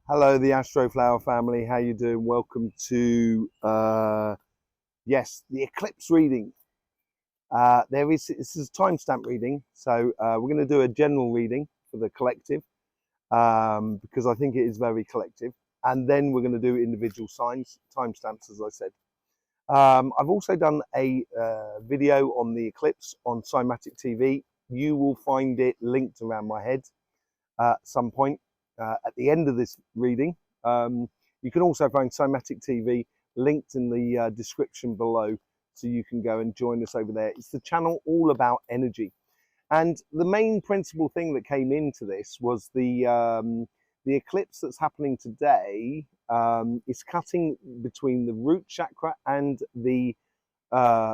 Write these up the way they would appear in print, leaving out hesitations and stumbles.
Hello, the Astroflower family. How you doing? Welcome to yes, the eclipse reading. This is a timestamp reading, so we're going to do a general reading for the collective because I think it is very collective, and then we're going to do individual signs, timestamps, as I said. I've also done a video on the eclipse on Cymatic TV. You will find it linked around my head at some point at the end of this reading. You can also find Cymatic TV linked in the description below, so you can go and join us over there. It's the channel all about energy, and the main principal thing that came into this was the eclipse that's happening today is cutting between the root chakra and the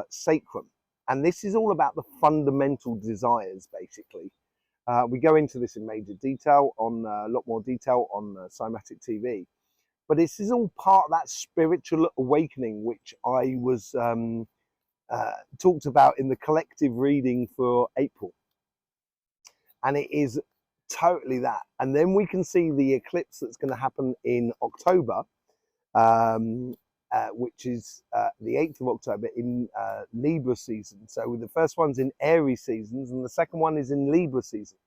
sacrum, and this is all about the fundamental desires, basically. We go into this in major detail, on a lot more detail on Cymatic TV. But this is all part of that spiritual awakening, which I was talked about in the collective reading for April. And it is totally that. And then we can see the eclipse that's going to happen in October, which is the 8th of October in Libra season. So the first one's in Aries seasons and the second one is in Libra season.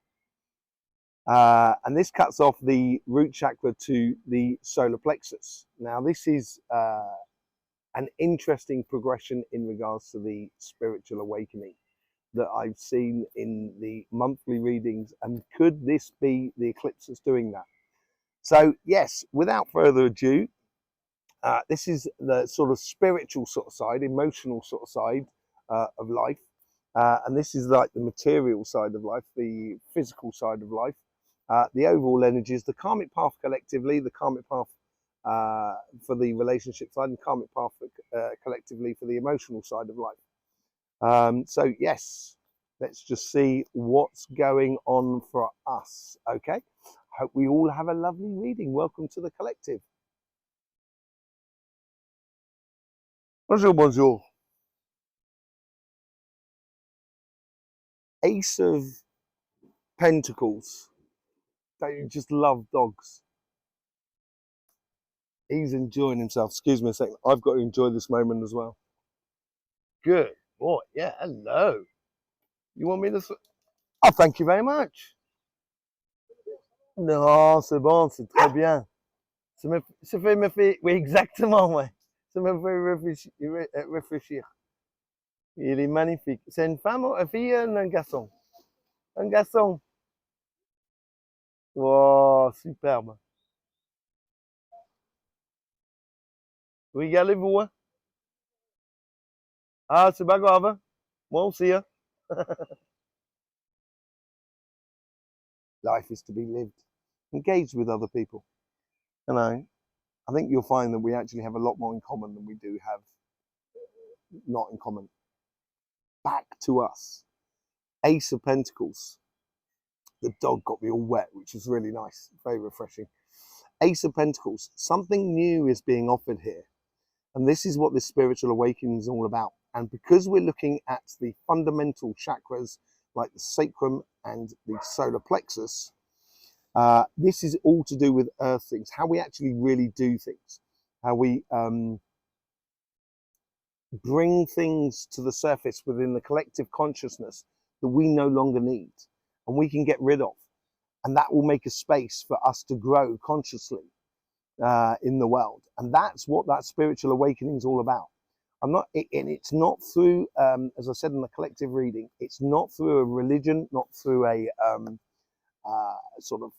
And this cuts off the root chakra to the solar plexus. Now this is an interesting progression in regards to the spiritual awakening that I've seen in the monthly readings, and could this be the eclipse that's doing that? So yes, without further ado, this is the sort of spiritual sort of side, emotional sort of side of life, and this is like the material side of life, the physical side of life. The overall energies, the karmic path collectively, the karmic path for the relationship side, and karmic path collectively for the emotional side of life. So yes, let's just see what's going on for us. Okay, hope we all have a lovely reading. Welcome to the collective. Bonjour, bonjour. Ace of Pentacles. Don't you just love dogs? He's enjoying himself. Excuse me a second. I've got to enjoy this moment as well. Good boy. Yeah, hello. You want me to... Oh, thank you very much. Non, c'est bon, c'est très bien. Ça me fait... Oui, exactement, ouais. Ça me fait réfléchir. Il est magnifique. C'est une femme, une fille, un garçon? Un garçon. Wow, superbe. Regardez-vous, hein? Ah, c'est pas grave, hein? Moi aussi, hein? Life is to be lived. Engaged with other people. You know, I think you'll find that we actually have a lot more in common than we do have not in common. Back to us. Ace of Pentacles. The dog got me all wet, which is really nice. Very refreshing. Ace of Pentacles. Something new is being offered here. And this is what this spiritual awakening is all about. And because we're looking at the fundamental chakras, like the sacrum and the solar plexus, this is all to do with earth things, how we actually really do things, how we bring things to the surface within the collective consciousness that we no longer need and we can get rid of. And that will make a space for us to grow consciously in the world. And that's what that spiritual awakening is all about. And it's not through, as I said in the collective reading, it's not through a religion, not through a sort of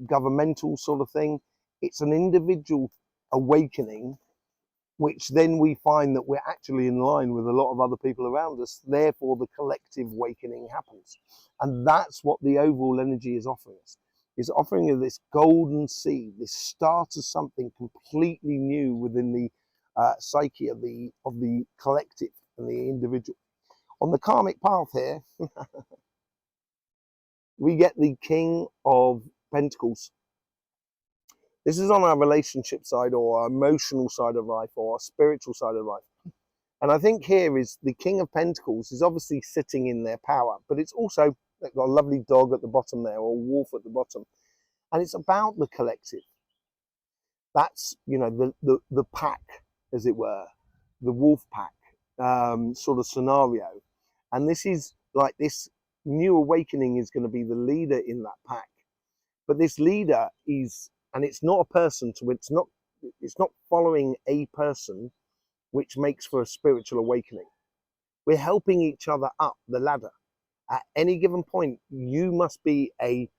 governmental sort of thing. It's an individual awakening, which then we find that we're actually in line with a lot of other people around us. Therefore, the collective awakening happens. And that's what the overall energy is offering us. Is offering us this golden seed, this start of something completely new within the psyche of the collective and the individual. On the karmic path here, we get the King of Pentacles. This is on our relationship side, or our emotional side of life, or our spiritual side of life. And I think here is the King of Pentacles is obviously sitting in their power, but it's also, they've got a lovely dog at the bottom there, or a wolf at the bottom. And it's about the collective. That's, you know, the pack, as it were, the wolf pack sort of scenario. And this is like, this new awakening is going to be the leader in that pack. But this leader is, and it's not a person, so it's not following a person, which makes for a spiritual awakening. We're helping each other up the ladder. At any given point, you must be a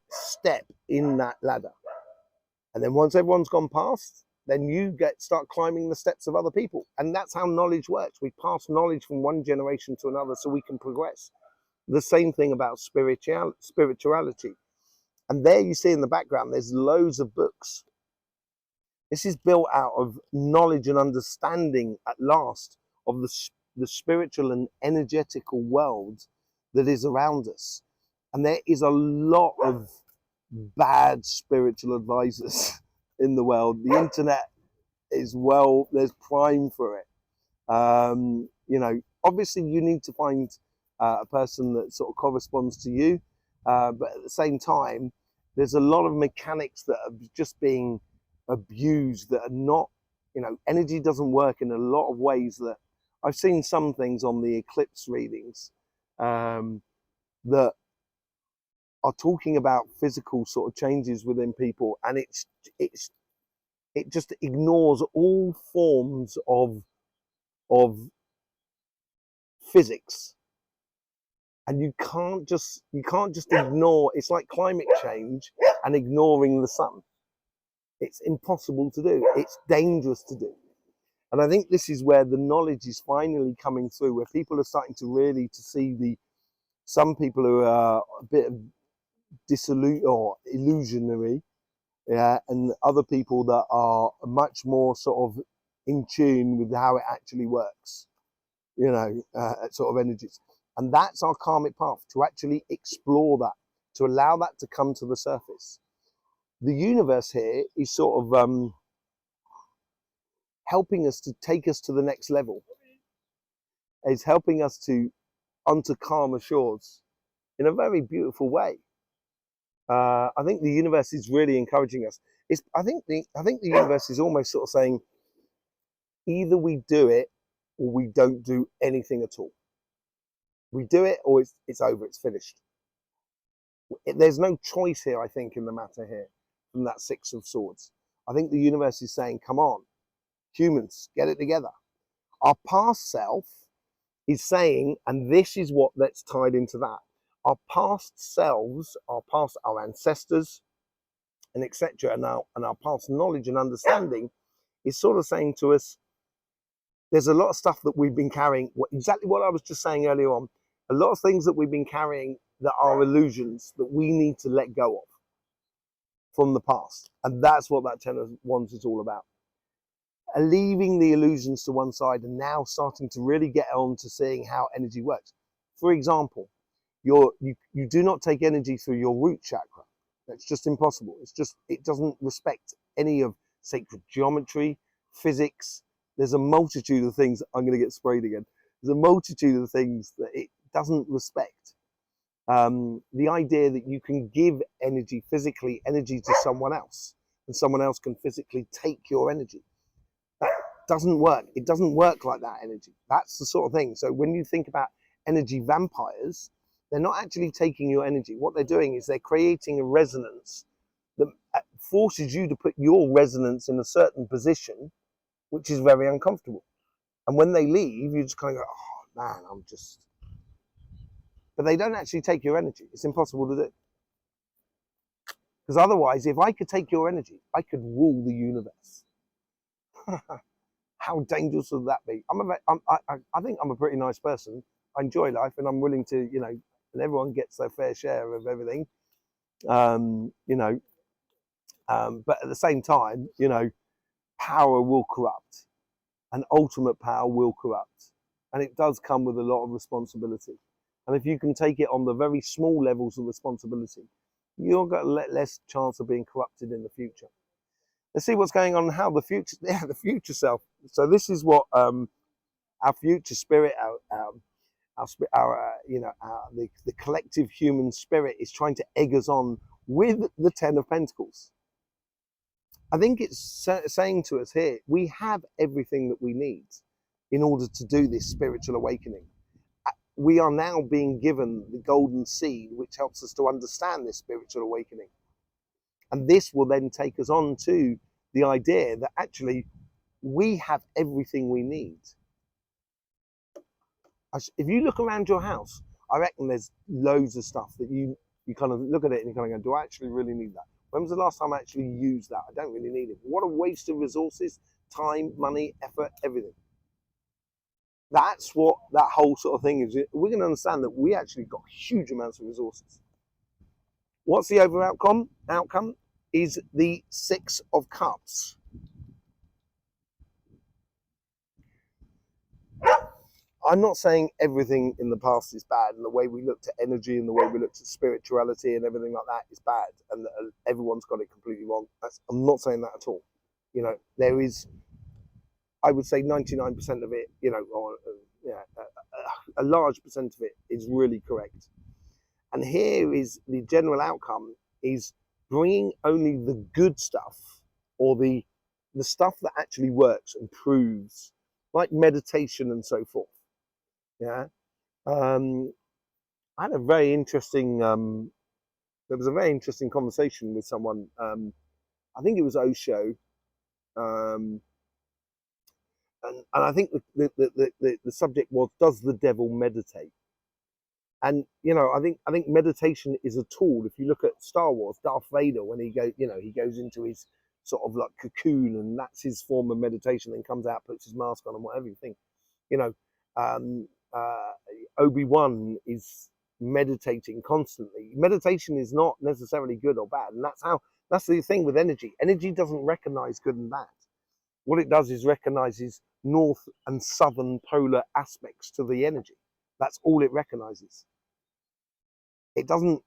step in that ladder. And then once everyone's gone past, then you start climbing the steps of other people. And that's how knowledge works. We pass knowledge from one generation to another so we can progress. The same thing about spirituality. And there you see in the background, there's loads of books. This is built out of knowledge and understanding at last of the spiritual and energetical world that is around us. And there is a lot of bad spiritual advisors in the world. The internet is, well, there's prime for it. You know, obviously you need to find a person that sort of corresponds to you, but at the same time, there's a lot of mechanics that are just being abused that are not, you know, energy doesn't work in a lot of ways. That I've seen some things on the eclipse readings that are talking about physical sort of changes within people, and it just ignores all forms of physics. And you can't just ignore. It's like climate change and ignoring the sun. It's impossible to do. It's dangerous to do. And I think this is where the knowledge is finally coming through, where people are starting to really to see some people who are a bit of dissolute or illusionary, yeah, and other people that are much more sort of in tune with how it actually works, you know, sort of energies. And that's our karmic path, to actually explore that, to allow that to come to the surface. The universe here is sort of helping us to take us to the next level. It's helping us to onto calmer shores in a very beautiful way. I think the universe is really encouraging us. I think the universe is almost sort of saying, either we do it or we don't do anything at all. We do it or it's over, it's finished. There's no choice here, I think, in the matter here, from that Six of Swords. I think the universe is saying, come on, humans, get it together. Our past self is saying, and this is what that's tied into that, our past selves, our ancestors, and etc., and our past knowledge and understanding is sort of saying to us, there's a lot of stuff that we've been carrying, exactly what I was just saying earlier on, a lot of things that we've been carrying that are illusions that we need to let go of from the past. And that's what that Ten of Wands is all about. Leaving the illusions to one side and now starting to really get on to seeing how energy works. For example, you do not take energy through your root chakra. That's just impossible. It doesn't respect any of sacred geometry, physics. There's a multitude of things. I'm going to get sprayed again. There's a multitude of things that it doesn't respect. The idea that you can give energy, physically energy, to someone else, and someone else can physically take your energy. That doesn't work. It doesn't work like that, energy. That's the sort of thing. So when you think about energy vampires, they're not actually taking your energy. What they're doing is they're creating a resonance that forces you to put your resonance in a certain position, which is very uncomfortable. And when they leave, you just kind of go, oh man, I'm just... But they don't actually take your energy. It's impossible to do. Because otherwise, if I could take your energy, I could rule the universe. How dangerous would that be? I think I'm a pretty nice person. I enjoy life, and I'm willing to, you know, and everyone gets their fair share of everything, you know. But at the same time, you know, power will corrupt, and ultimate power will corrupt, and it does come with a lot of responsibility. And if you can take it on the very small levels of responsibility, you've got less chance of being corrupted in the future. Let's see what's going on, how the future, the future self. So this is what our future spirit, the collective human spirit is trying to egg us on with the Ten of Pentacles. I think it's saying to us here, we have everything that we need in order to do this spiritual awakening. We are now being given the golden seed, which helps us to understand this spiritual awakening. And this will then take us on to the idea that actually we have everything we need. If you look around your house, I reckon there's loads of stuff that you kind of look at it and you kind of go, do I actually really need that? When was the last time I actually used that? I don't really need it. What a waste of resources, time, money, effort, everything. That's what that whole sort of thing is. We're going to understand that we actually got huge amounts of resources. What's the over outcome? Outcome is the Six of Cups. I'm not saying everything in the past is bad, and the way we looked at energy and the way we looked at spirituality and everything like that is bad, and that everyone's got it completely wrong. I'm not saying that at all. You know, there is, I would say 99% of it, you know, or a large percent of it is really correct. And here is the general outcome, is bringing only the good stuff, or the stuff that actually works and proves, like meditation and so forth. Yeah. I had a very interesting, there was a very interesting conversation with someone, I think it was Osho, and I think the subject was, does the devil meditate? And you know, I think meditation is a tool. If you look at Star Wars, Darth Vader, when he goes into his sort of like cocoon, and that's his form of meditation, then comes out, puts his mask on, and whatever you think, you know, Obi-Wan is meditating constantly. Meditation is not necessarily good or bad, and that's the thing with energy. Energy doesn't recognize good and bad. What it does is recognizes north and southern polar aspects to the energy. That's all it recognizes. It doesn't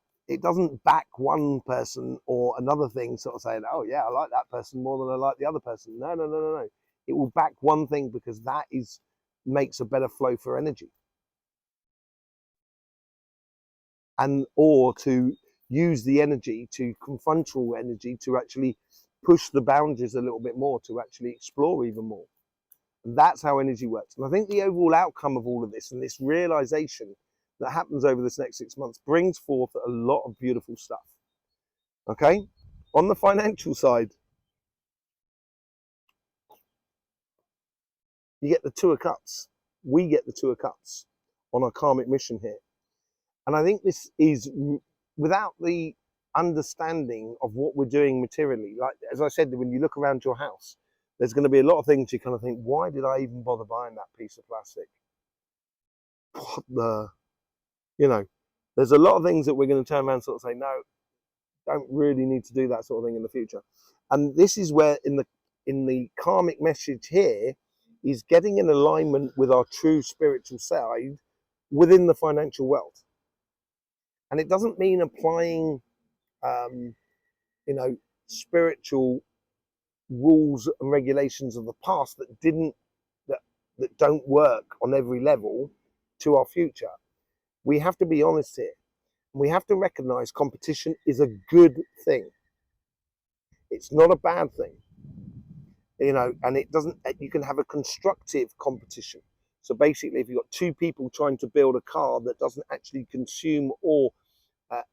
back one person or another thing, sort of saying, oh yeah, I like that person more than I like the other person. No. It will back one thing because that makes a better flow for energy. And or to use the energy, to confrontal energy, to actually push the boundaries a little bit more, to actually explore even more. And that's how energy works. And I think the overall outcome of all of this, and this realization that happens over this next 6 months, brings forth a lot of beautiful stuff. Okay, on the financial side, you get the Two of Cups. We get the Two of Cups on our karmic mission here. And I think this is, without the understanding of what we're doing materially, like as I said, when you look around your house, there's going to be a lot of things you kind of think, why did I even bother buying that piece of plastic? What the, you know, there's a lot of things that we're going to turn around and sort of say, no, don't really need to do that sort of thing in the future. And this is where in the karmic message here is getting in alignment with our true spiritual side within the financial world. And it doesn't mean applying, spiritual rules and regulations of the past that don't work on every level to our future. We have to be honest here. We have to recognize competition is a good thing. It's not a bad thing, you know, and you can have a constructive competition. So basically, if you've got two people trying to build a car that doesn't actually consume or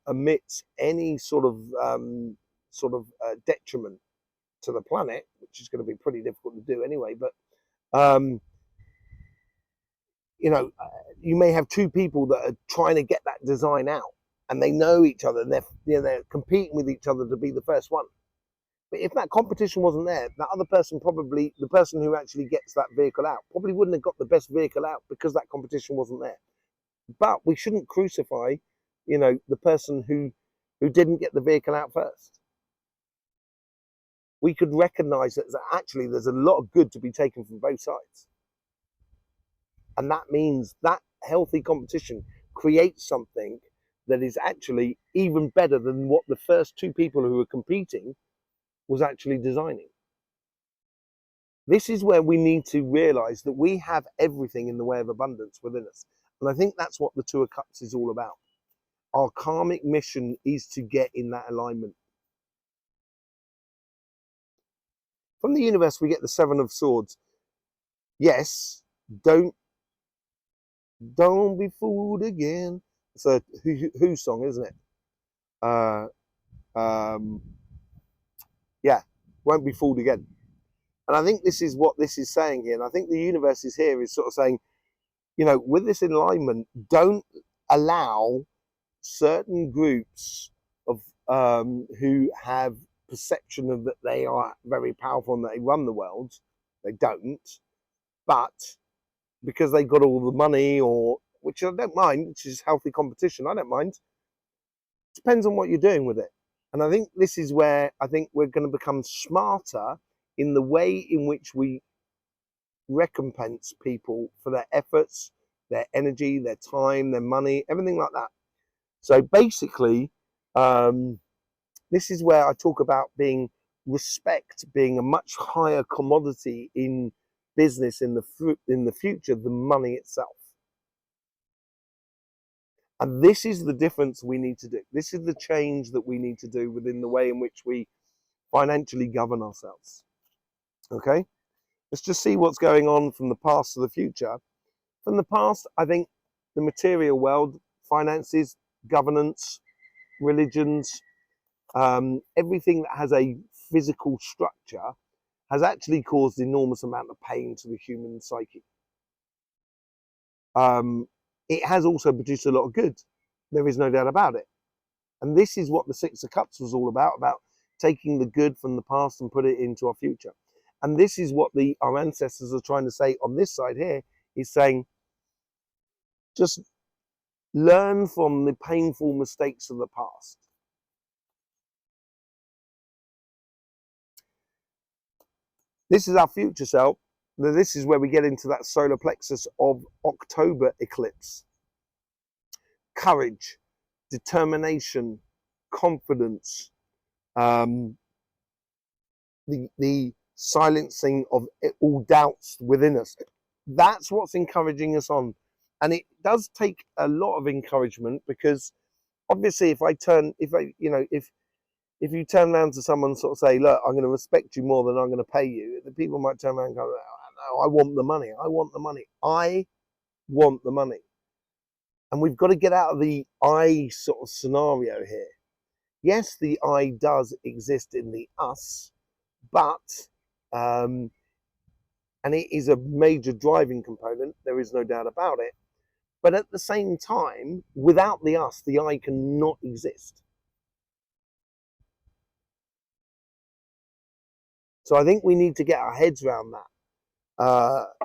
emits any sort of detriment to the planet, which is going to be pretty difficult to do anyway, but you may have two people that are trying to get that design out, and they know each other, and they're competing with each other to be the first one. But if that competition wasn't there, that other person, probably the person who actually gets that vehicle out, probably wouldn't have got the best vehicle out because that competition wasn't there. But we shouldn't crucify, the person who didn't get the vehicle out first. We could recognize that actually there's a lot of good to be taken from both sides. And that means that healthy competition creates something that is actually even better than what the first two people who were competing was actually designing. This is where we need to realize that we have everything in the way of abundance within us. And I think that's what the Two of Cups is all about. Our karmic mission is to get in that alignment. From the universe, we get the Seven of Swords. Yes, don't be fooled again. It's a Who song, isn't it? Yeah, won't be fooled again. And I think this is what this is saying here. And I think the universe is here is sort of saying, you know, with this alignment, don't allow certain groups of who have perception of that they are very powerful and that they run the world. They don't, but because they've got all the money, or which I don't mind, which is healthy competition, I don't mind. Depends on what you're doing with it. And I think this is where I think we're going to become smarter in the way in which we recompense people for their efforts, their energy, their time, their money, everything like that. So basically, this is where I talk about respect being a much higher commodity in business in the future than money itself. And this is the difference we need to do. This is the change that we need to do within the way in which we financially govern ourselves. Okay, let's just see what's going on from the past to the future. From the past, I think the material world, finances, governance, religions, everything that has a physical structure has actually caused enormous amount of pain to the human psyche. It has also produced a lot of good. There is no doubt about it. And this is what the Six of Cups was all about taking the good from the past and put it into our future. And this is what our ancestors are trying to say on this side here, is saying, just learn from the painful mistakes of the past. This is our future self. This is where we get into that solar plexus of October eclipse. Courage, determination, confidence, the silencing of all doubts within us. That's what's encouraging us on. And it does take a lot of encouragement, because obviously if you turn around to someone and sort of say, look, I'm going to respect you more than I'm going to pay you, the people might turn around and go, no, I want the money. I want the money. I want the money. And we've got to get out of the I sort of scenario here. Yes, the I does exist in the us, but, and it is a major driving component, there is no doubt about it. But at the same time, without the us, the I cannot exist. So I think we need to get our heads around that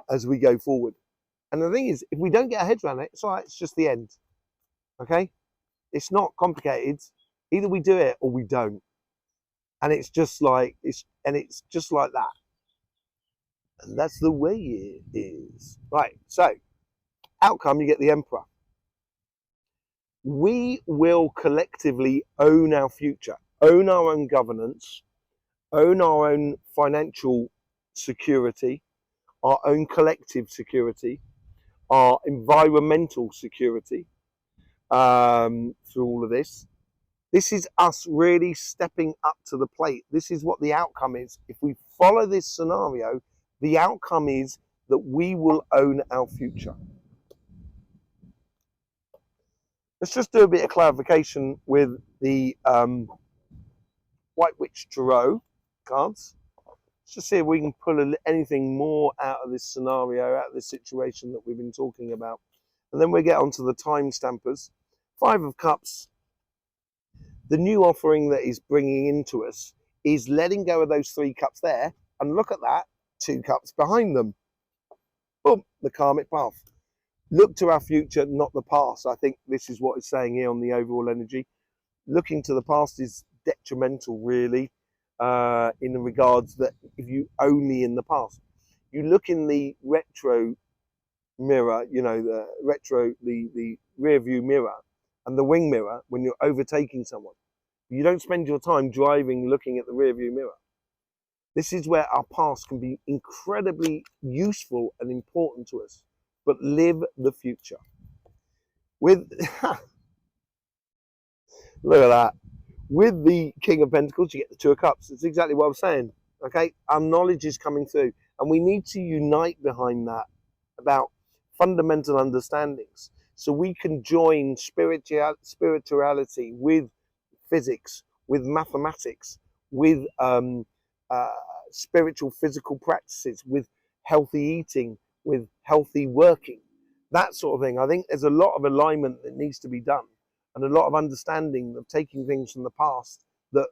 as we go forward. And the thing is, if we don't get our heads around it, it's all right, it's just the end. Okay? It's not complicated. Either we do it or we don't. And it's just like that. And that's the way it is. Right, so outcome, you get the Emperor. We will collectively own our future, own our own governance, own our own financial security, our own collective security, our environmental security, through all of this. This is us really stepping up to the plate. This is what the outcome is. If we follow this scenario, the outcome is that we will own our future. Let's just do a bit of clarification with the White Witch Tarot cards. Let's just see if we can pull anything more out of this scenario, out of this situation that we've been talking about. And then we get onto the time stampers. Five of Cups. The new offering that is bringing into us is letting go of those 3 cups there. And look at that, 2 cups behind them. Boom, the karmic path. Look to our future, not the past. I think this is what it's saying here on the overall energy. Looking to the past is detrimental, really, in the regards that if you only in the past. You look in the retro mirror, you know, the rear view mirror and the wing mirror when you're overtaking someone. You don't spend your time driving looking at the rear view mirror. This is where our past can be incredibly useful and important to us, but live the future. With look at that. With the King of Pentacles, you get the 2 of Cups. It's exactly what I'm saying. Okay, our knowledge is coming through, and we need to unite behind that about fundamental understandings, so we can join spirituality with physics, with mathematics, with uh, spiritual physical practices, with healthy eating, with healthy working, that sort of thing. I think there's a lot of alignment that needs to be done, and a lot of understanding of taking things from the past that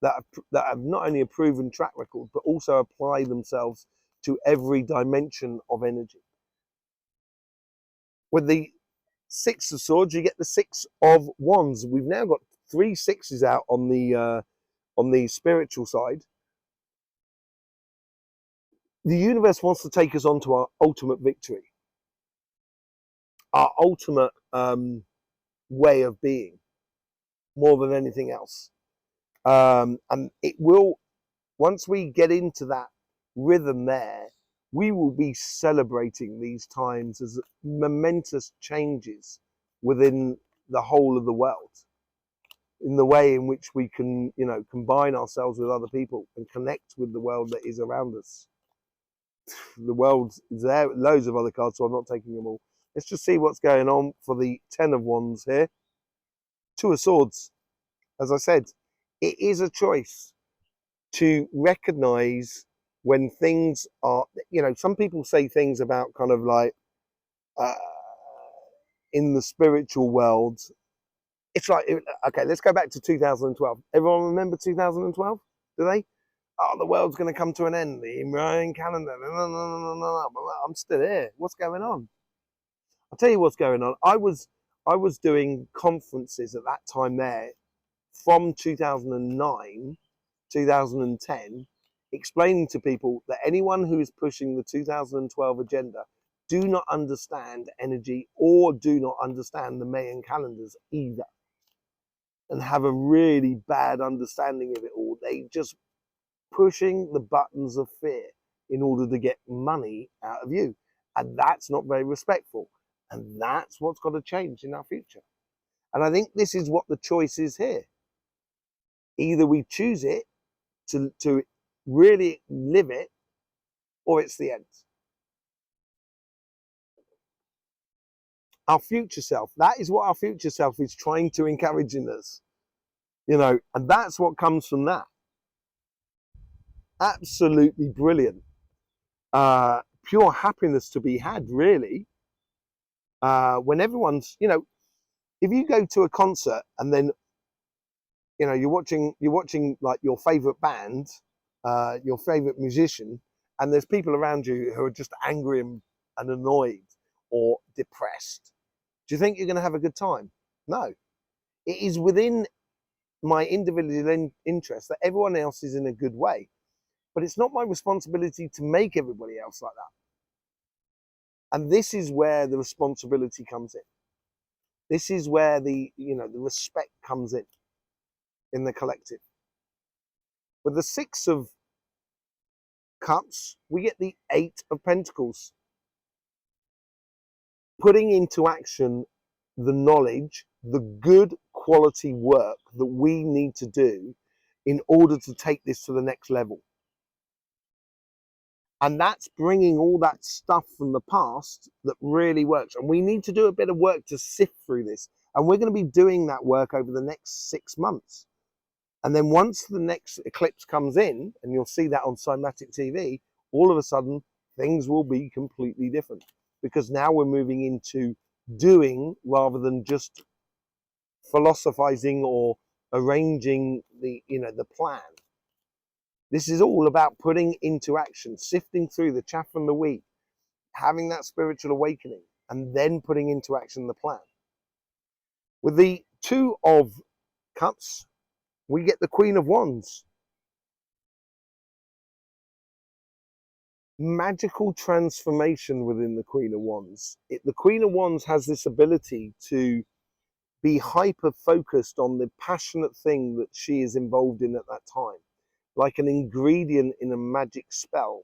that have not only a proven track record, but also apply themselves to every dimension of energy. With the Six of Swords, you get the Six of Wands. We've now got 3 sixes out on the spiritual side. The universe wants to take us on to our ultimate victory, our ultimate way of being, more than anything else. And it will, once we get into that rhythm there, we will be celebrating these times as momentous changes within the whole of the world, in the way in which we can, combine ourselves with other people and connect with the world that is around us. The world is there, loads of other cards, so I'm not taking them all. Let's just see what's going on for the Ten of Wands here. Two of Swords. As I said, it is a choice to recognize when things are, some people say things about kind of like uh, in the spiritual world. It's like, okay, let's go back to 2012. Everyone remember 2012? Do they? Oh, the world's going to come to an end. The Mayan calendar. No. I'm still here. What's going on? I'll tell you what's going on. I was doing conferences at that time there from 2009, 2010, explaining to people that anyone who is pushing the 2012 agenda do not understand energy or do not understand the Mayan calendars either, and have a really bad understanding of it all. They just pushing the buttons of fear in order to get money out of you. And that's not very respectful. And that's what's got to change in our future. And I think this is what the choice is here. Either we choose it to really live it, or it's the end. Our future self, that is what our future self is trying to encourage in us. And that's what comes from that. Absolutely brilliant. Pure happiness to be had, really. When everyone's, if you go to a concert and then, you're watching like your favorite band, your favorite musician, and there's people around you who are just angry and annoyed or depressed. Do you think you're going to have a good time? No. It is within my individual interest that everyone else is in a good way, but it's not my responsibility to make everybody else like that. And this is where the responsibility comes in. This is where the respect comes in the collective. With the Six of Cups, we get the Eight of Pentacles. Putting into action the knowledge, the good quality work that we need to do in order to take this to the next level. And that's bringing all that stuff from the past that really works. And we need to do a bit of work to sift through this. And we're going to be doing that work over the next 6 months. And then once the next eclipse comes in, and you'll see that on Cymatic TV, all of a sudden things will be completely different. Because now we're moving into doing rather than just philosophizing or arranging the plan. This is all about putting into action, sifting through the chaff and the wheat, having that spiritual awakening, and then putting into action the plan. With the Two of Cups, we get the Queen of Wands. Magical transformation within the Queen of Wands. The Queen of Wands has this ability to be hyper focused on the passionate thing that she is involved in at that time, like an ingredient in a magic spell.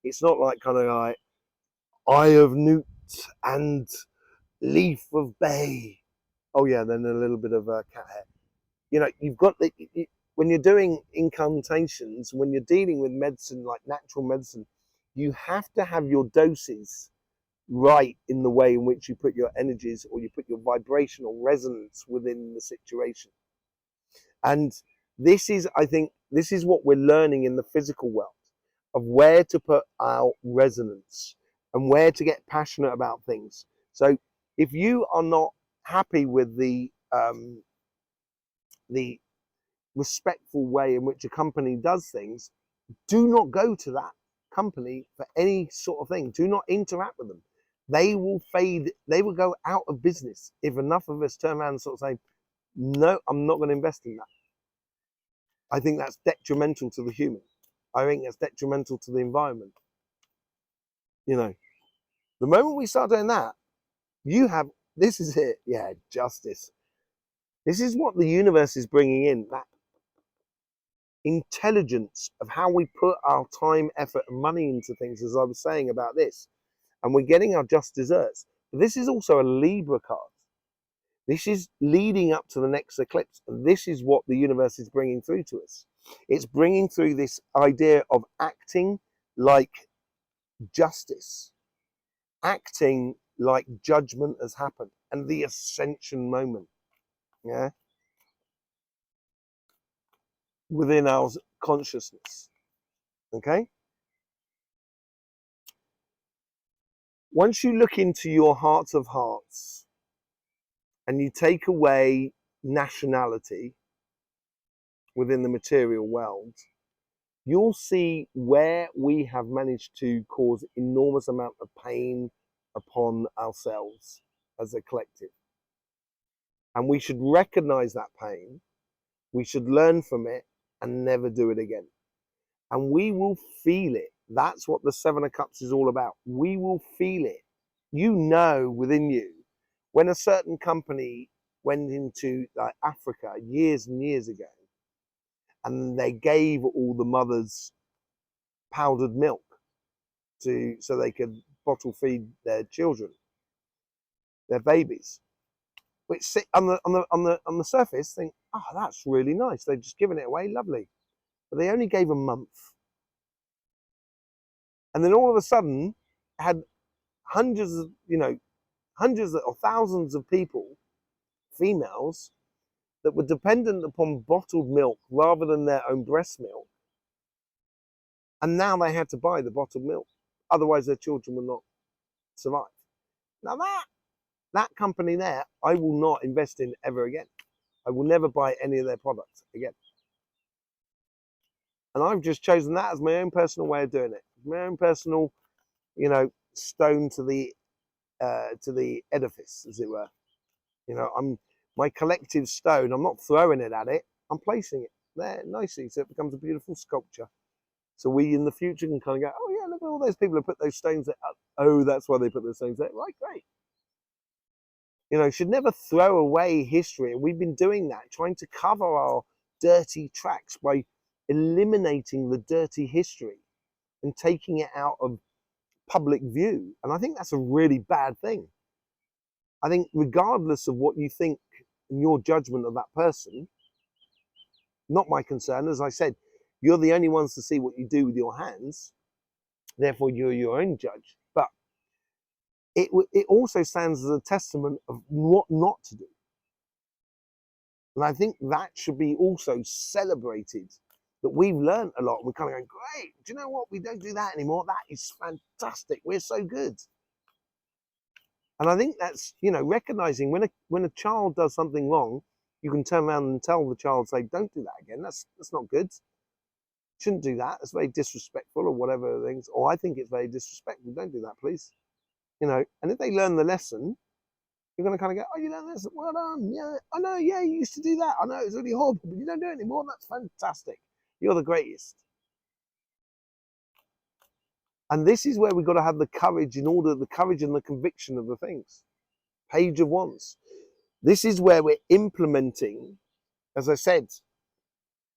It's not like kind of like Eye of Newt and Leaf of Bay. Oh yeah, then a little bit of cat hair. You've got when you're doing incantations, when you're dealing with medicine, like natural medicine, you have to have your doses right in the way in which you put your energies, or you put your vibrational resonance within the situation. And this is, I think, this is what we're learning in the physical world, of where to put our resonance and where to get passionate about things. So if you are not happy with the respectful way in which a company does things, do not go to that company for any sort of thing. Do not interact with them. They will fade, they will go out of business if enough of us turn around and sort of say, no, I'm not going to invest in that. I think that's detrimental to the human. I think that's detrimental to the environment. You know, the moment we start doing that, you have, this is it, yeah, justice. This is what the universe is bringing in, that intelligence of how we put our time, effort, and money into things, as I was saying about this. And we're getting our just desserts. But this is also a Libra card. This is leading up to the next eclipse. And this is what the universe is bringing through to us. It's bringing through this idea of acting like justice, acting like judgment has happened, and the ascension moment, yeah, within our consciousness. Okay? Once you look into your heart of hearts and you take away nationality within the material world, you'll see where we have managed to cause enormous amount of pain upon ourselves as a collective. And we should recognize that pain. We should learn from it and never do it again. And we will feel it. That's what the Seven of Cups is all about. We will feel it. You know within you, when a certain company went into like Africa years and years ago, and they gave all the mothers powdered milk so they could bottle feed their children, their babies, which sit on the surface think, oh, that's really nice. They've just given it away, lovely. But they only gave a month. And then all of a sudden had hundreds or thousands of people, females, that were dependent upon bottled milk rather than their own breast milk. And now they had to buy the bottled milk. Otherwise their children will not survive. Now that company there, I will not invest in ever again. I will never buy any of their products again. And I've just chosen that as my own personal way of doing it. My own personal, stone to the edifice, as it were. I'm my collective stone. I'm not throwing it at it. I'm placing it there nicely so it becomes a beautiful sculpture. So we in the future can kind of go, oh yeah, look at all those people who put those stones there. Oh, that's why they put those stones there. Right, great. Should never throw away history. And we've been doing that, trying to cover our dirty tracks by eliminating the dirty history and taking it out of public view. And I think that's a really bad thing. I think regardless of what you think in your judgment of that person, not my concern. As I said, you're the only ones to see what you do with your hands. Therefore, you're your own judge. But it also stands as a testament of what not to do. And I think that should be also celebrated, that we've learned a lot. We're kind of going, great, do you know what? We don't do that anymore. That is fantastic. We're so good. And I think that's, recognizing when a child does something wrong, you can turn around and tell the child, say, don't do that again. That's not good. Shouldn't do that. It's very disrespectful, or whatever things. Or I think it's very disrespectful. Don't do that, please. And if they learn the lesson, you're going to kind of go, oh, you learned this, well done. Yeah, I know, yeah, you used to do that. I know it's really horrible, but you don't do it anymore. That's fantastic. You're the greatest. And this is where we've got to have the courage the courage and the conviction of the things. Page of Wands. This is where we're implementing, as I said,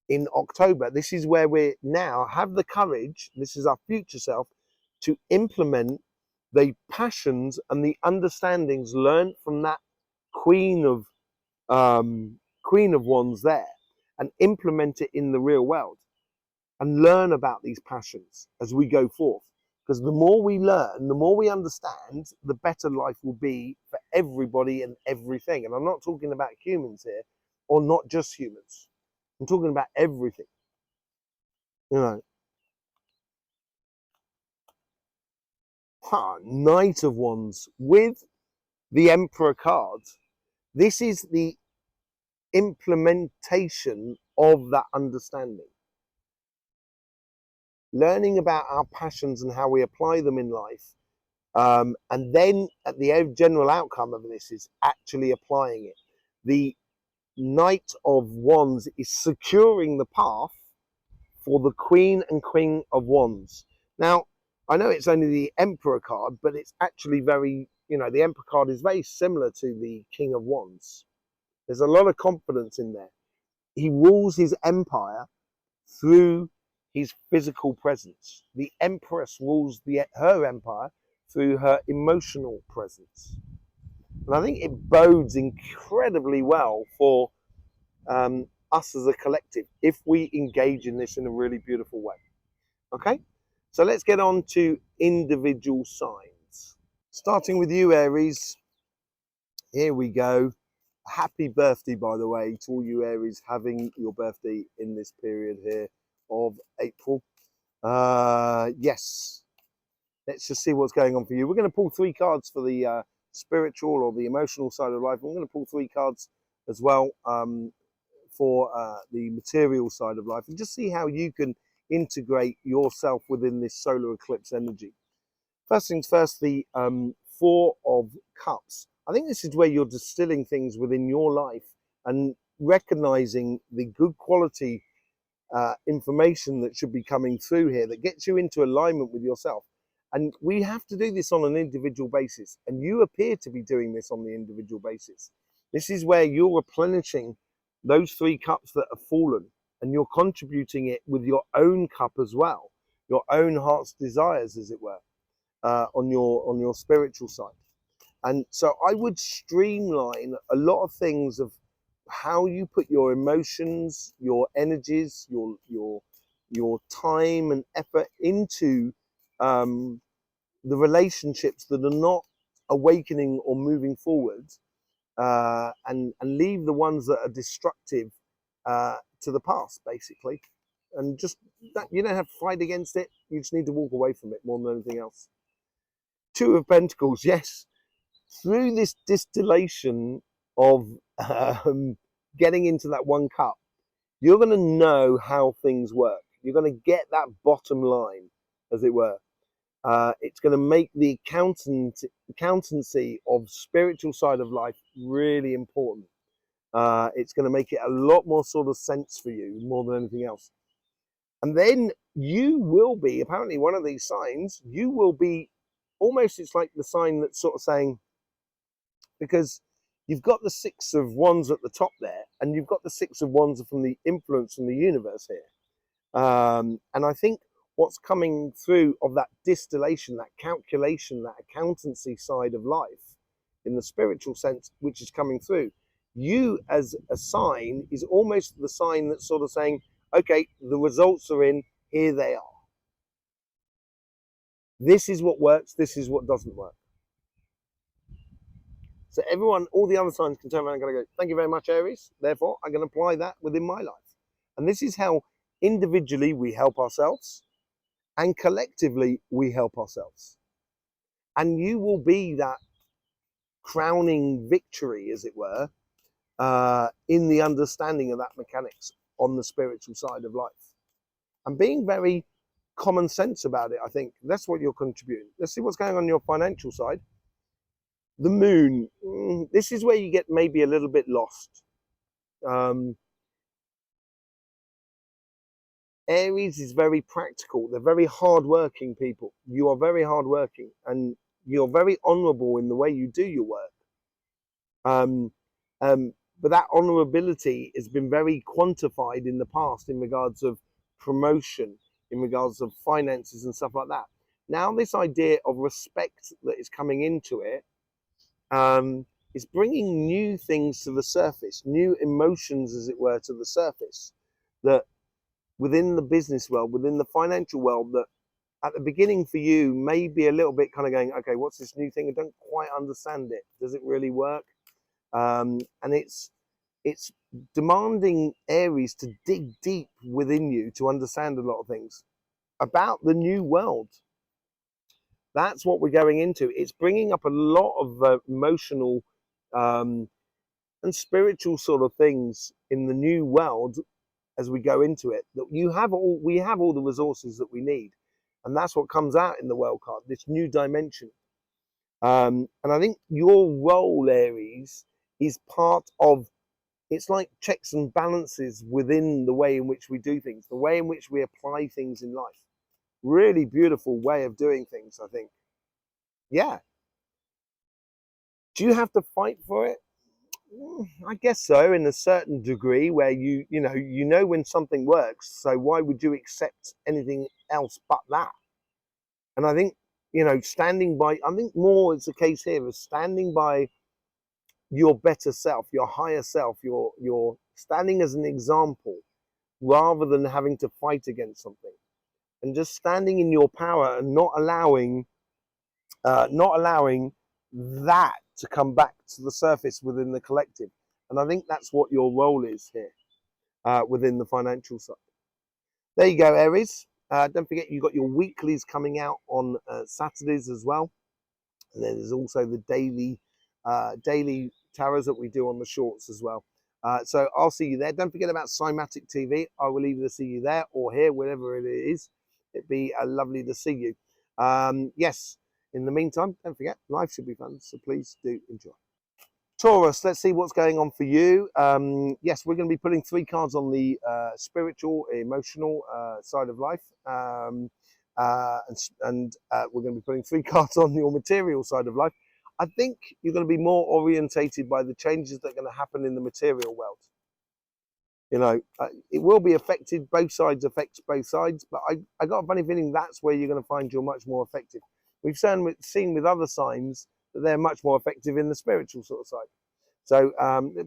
in October, this is where we now have the courage, this is our future self, to implement the passions and the understandings learned from that Queen of Wands there. and implement it in the real world and learn about these passions as we go forth. Because the more we learn, the more we understand, the better life will be for everybody and everything. And I'm not talking about humans here, or not just humans. I'm talking about everything. You know, Knight of Wands with the Emperor card. This is the implementation of that understanding. Learning about our passions and how we apply them in life. And then at the general outcome of this is actually applying it. The Knight of Wands is securing the path for the Queen and King of Wands. Now, I know it's only the Emperor card, but it's actually very, the Emperor card is very similar to the King of Wands. There's a lot of confidence in there. He rules his empire through his physical presence. The Empress rules her empire through her emotional presence. And I think it bodes incredibly well for us as a collective if we engage in this in a really beautiful way. Okay, so let's get on to individual signs. Starting with you, Aries. Here we go. Happy birthday, by the way, to all you Aries having your birthday in this period here of April. Yes, let's just see what's going on for you. We're going to pull 3 cards for the spiritual or the emotional side of life. I'm going to pull 3 cards as well for the material side of life, and just see how you can integrate yourself within this solar eclipse energy. First things first, the 4 of Cups. I think this is where you're distilling things within your life and recognizing the good quality information that should be coming through here that gets you into alignment with yourself. And we have to do this on an individual basis, and you appear to be doing this on the individual basis. This is where you're replenishing those 3 cups that have fallen, and you're contributing it with your own cup as well, your own heart's desires, as it were, on your spiritual side. And so I would streamline a lot of things of how you put your emotions, your energies, your time and effort into the relationships that are not awakening or moving forward, and leave the ones that are destructive to the past, basically. And just that, you don't have to fight against it. You just need to walk away from it more than anything else. 2 of Pentacles, yes. Through this distillation of getting into that 1 cup, you're going to know how things work. You're going to get that bottom line, as it were. It's going to make the accountancy of spiritual side of life really important. It's going to make it a lot more sort of sense for you more than anything else. And then you will be, apparently one of these signs, you will be almost, it's like the sign that's sort of saying, because you've got the 6 of Wands at the top there, and you've got the 6 of Wands from the influence from the universe here. And I think what's coming through of that distillation, that calculation, that accountancy side of life in the spiritual sense, which is coming through, you as a sign is almost the sign that's sort of saying, okay, the results are in, here they are. This is what works, this is what doesn't work. So everyone, all the other signs can turn around and go, thank you very much, Aries. Therefore, I'm going to apply that within my life. And this is how individually we help ourselves, and collectively we help ourselves. And you will be that crowning victory, as it were, in the understanding of that mechanics on the spiritual side of life. And being very common sense about it, I think that's what you're contributing. Let's see what's going on your financial side. The moon, this is where you get maybe a little bit lost. Aries is very practical. They're very hardworking people. You are very hardworking, and you're very honourable in the way you do your work. But that honourability has been very quantified in the past in regards of promotion, in regards of finances and stuff like that. Now this idea of respect that is coming into it It's bringing new things to the surface, new emotions, as it were, to the surface, that within the business world, within the financial world, that at the beginning for you may be a little bit kind of going, okay, what's this new thing? I don't quite understand it. Does it really work? And it's demanding Aries to dig deep within you to understand a lot of things about the new world. That's what we're going into. It's bringing up a lot of emotional and spiritual sort of things in the new world as we go into it. That we have all the resources that we need, and that's what comes out in the world card. This new dimension, and I think your role, Aries, is part of. It's like checks and balances within the way in which we do things, the way in which we apply things in life. Really beautiful way of doing things, I think. Yeah. Do you have to fight for it? I guess so, in a certain degree, where you know when something works. So why would you accept anything else but that? And I think standing by. I think more is the case here of standing by your better self, your higher self. Your standing as an example, rather than having to fight against something, and just standing in your power and not allowing that to come back to the surface within the collective. And I think that's what your role is here within the financial side. There you go, Aries. Don't forget you've got your weeklies coming out on Saturdays as well. And then there's also the daily tarots that we do on the shorts as well. So I'll see you there. Don't forget about Cymatic TV. I will either see you there or here, wherever it is. It'd be lovely to see you. Yes. In the meantime, don't forget, life should be fun, so please do enjoy. Taurus, let's see what's going on for you. Yes, we're going to be putting 3 cards on the spiritual, emotional side of life. And we're going to be putting 3 cards on your material side of life. I think you're going to be more orientated by the changes that are going to happen in the material world. It will be affected, both sides affects both sides, but I got a funny feeling that's where you're going to find you're much more effective. We've seen with other signs that they're much more effective in the spiritual sort of side. So,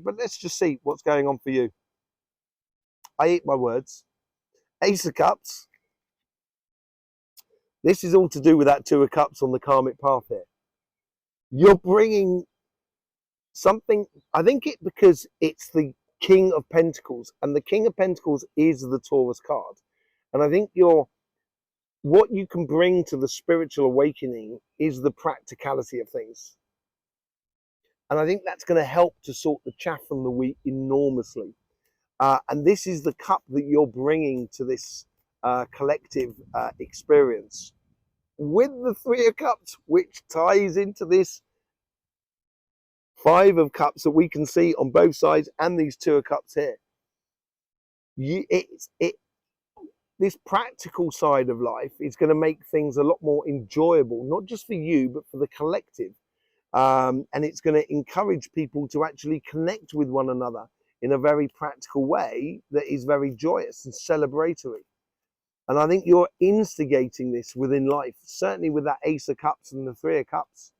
but let's just see what's going on for you. I eat my words. Ace of Cups. This is all to do with that 2 of Cups on the karmic path here. You're bringing something, I think because it's the King of Pentacles, and the King of Pentacles is the Taurus card. And I think what you can bring to the spiritual awakening is the practicality of things. And I think that's going to help to sort the chaff from the wheat enormously. And this is the cup that you're bringing to this collective experience. With the 3 of Cups, which ties into this 5 of Cups that we can see on both sides, and these 2 of Cups here. This practical side of life is going to make things a lot more enjoyable, not just for you, but for the collective. And it's going to encourage people to actually connect with one another in a very practical way that is very joyous and celebratory. And I think you're instigating this within life, certainly with that Ace of Cups and the 3 of Cups.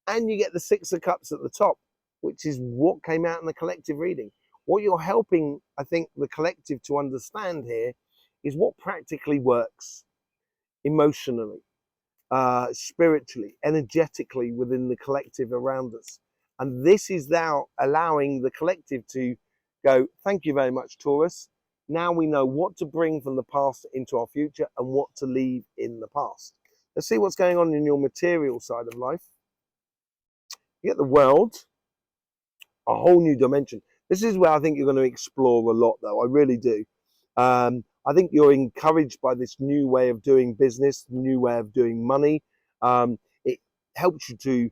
And you get the 6 of Cups at the top, which is what came out in the collective reading. What you're helping, I think, the collective to understand here is what practically works emotionally, spiritually, energetically within the collective around us. And this is now allowing the collective to go, thank you very much, Taurus. Now we know what to bring from the past into our future and what to leave in the past. Let's see what's going on in your material side of life. You get the World, a whole new dimension. This is where I think you're going to explore a lot, though. I really do. I think you're encouraged by this new way of doing business, new way of doing money. It helps you to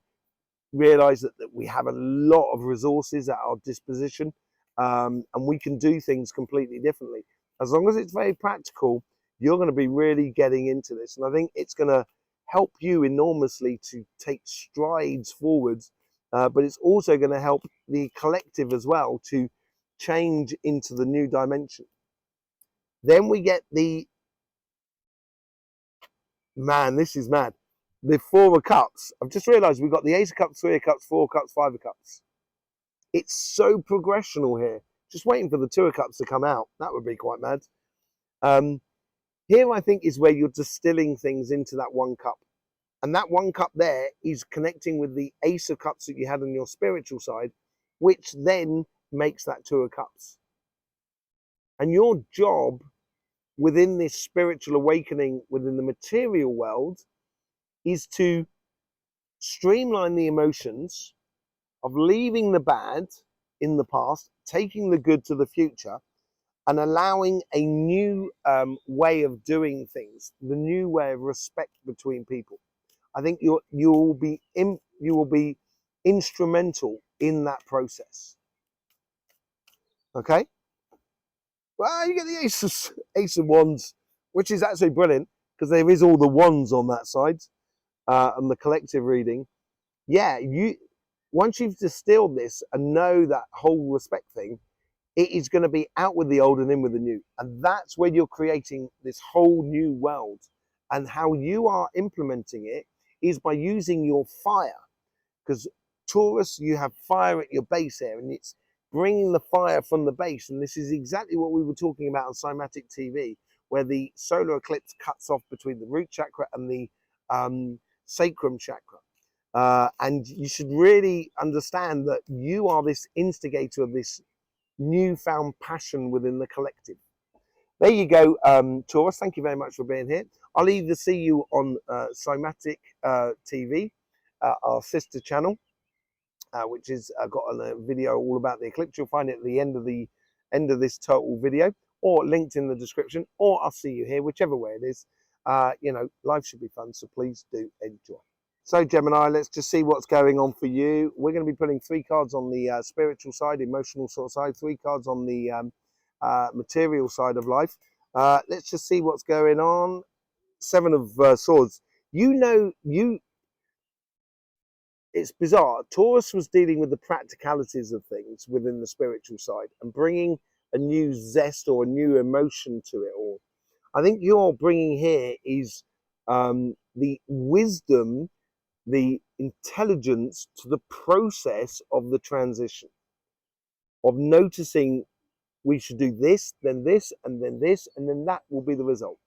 realize that we have a lot of resources at our disposition, and we can do things completely differently. As long as it's very practical, you're going to be really getting into this. And I think it's going to help you enormously to take strides forwards, but it's also going to help the collective as well to change into the new dimension. Then we get this is mad. The 4 of Cups. I've just realized we've got the Ace of Cups, 3 of Cups, 4 of Cups, 5 of Cups. It's so progressional here. Just waiting for the Two of Cups to come out. That would be quite mad. Here I think is where you're distilling things into that one cup. And that one cup there is connecting with the Ace of Cups that you had on your spiritual side, which then makes that Two of Cups. And your job within this spiritual awakening within the material world is to streamline the emotions of leaving the bad in the past, taking the good to the future, and allowing a new way of doing things, the new way of respect between people. I think you will be instrumental in that process. Okay. Well, you get the Ace of Wands, which is actually brilliant because there is all the wands on that side, and the collective reading. Yeah, once you've distilled this and know that whole respect thing, it is going to be out with the old and in with the new, and that's where you're creating this whole new world. And how you are implementing it is by using your fire, because Taurus, you have fire at your base here, and it's bringing the fire from the base. And this is exactly what we were talking about on Cymatic TV, where the solar eclipse cuts off between the root chakra and the sacrum chakra. And you should really understand that you are this instigator of this newfound passion within the collective. There you go, Taurus. Thank you very much for being here. I'll either see you on Cymatic TV, our sister channel, which has got a video all about the eclipse. You'll find it at the end of this total video, or linked in the description, or I'll see you here, whichever way it is. You know, life should be fun, so please do enjoy. So Gemini, let's just see what's going on for you. We're going to be putting 3 cards on the spiritual side, emotional sort of side, 3 cards on the material side of life. Let's just see what's going on. 7 of Swords. It's bizarre. Taurus was dealing with the practicalities of things within the spiritual side and bringing a new zest or a new emotion to it all. I think you're bringing here is the wisdom, the intelligence to the process of the transition, of noticing we should do this, and then this, and then that will be the result.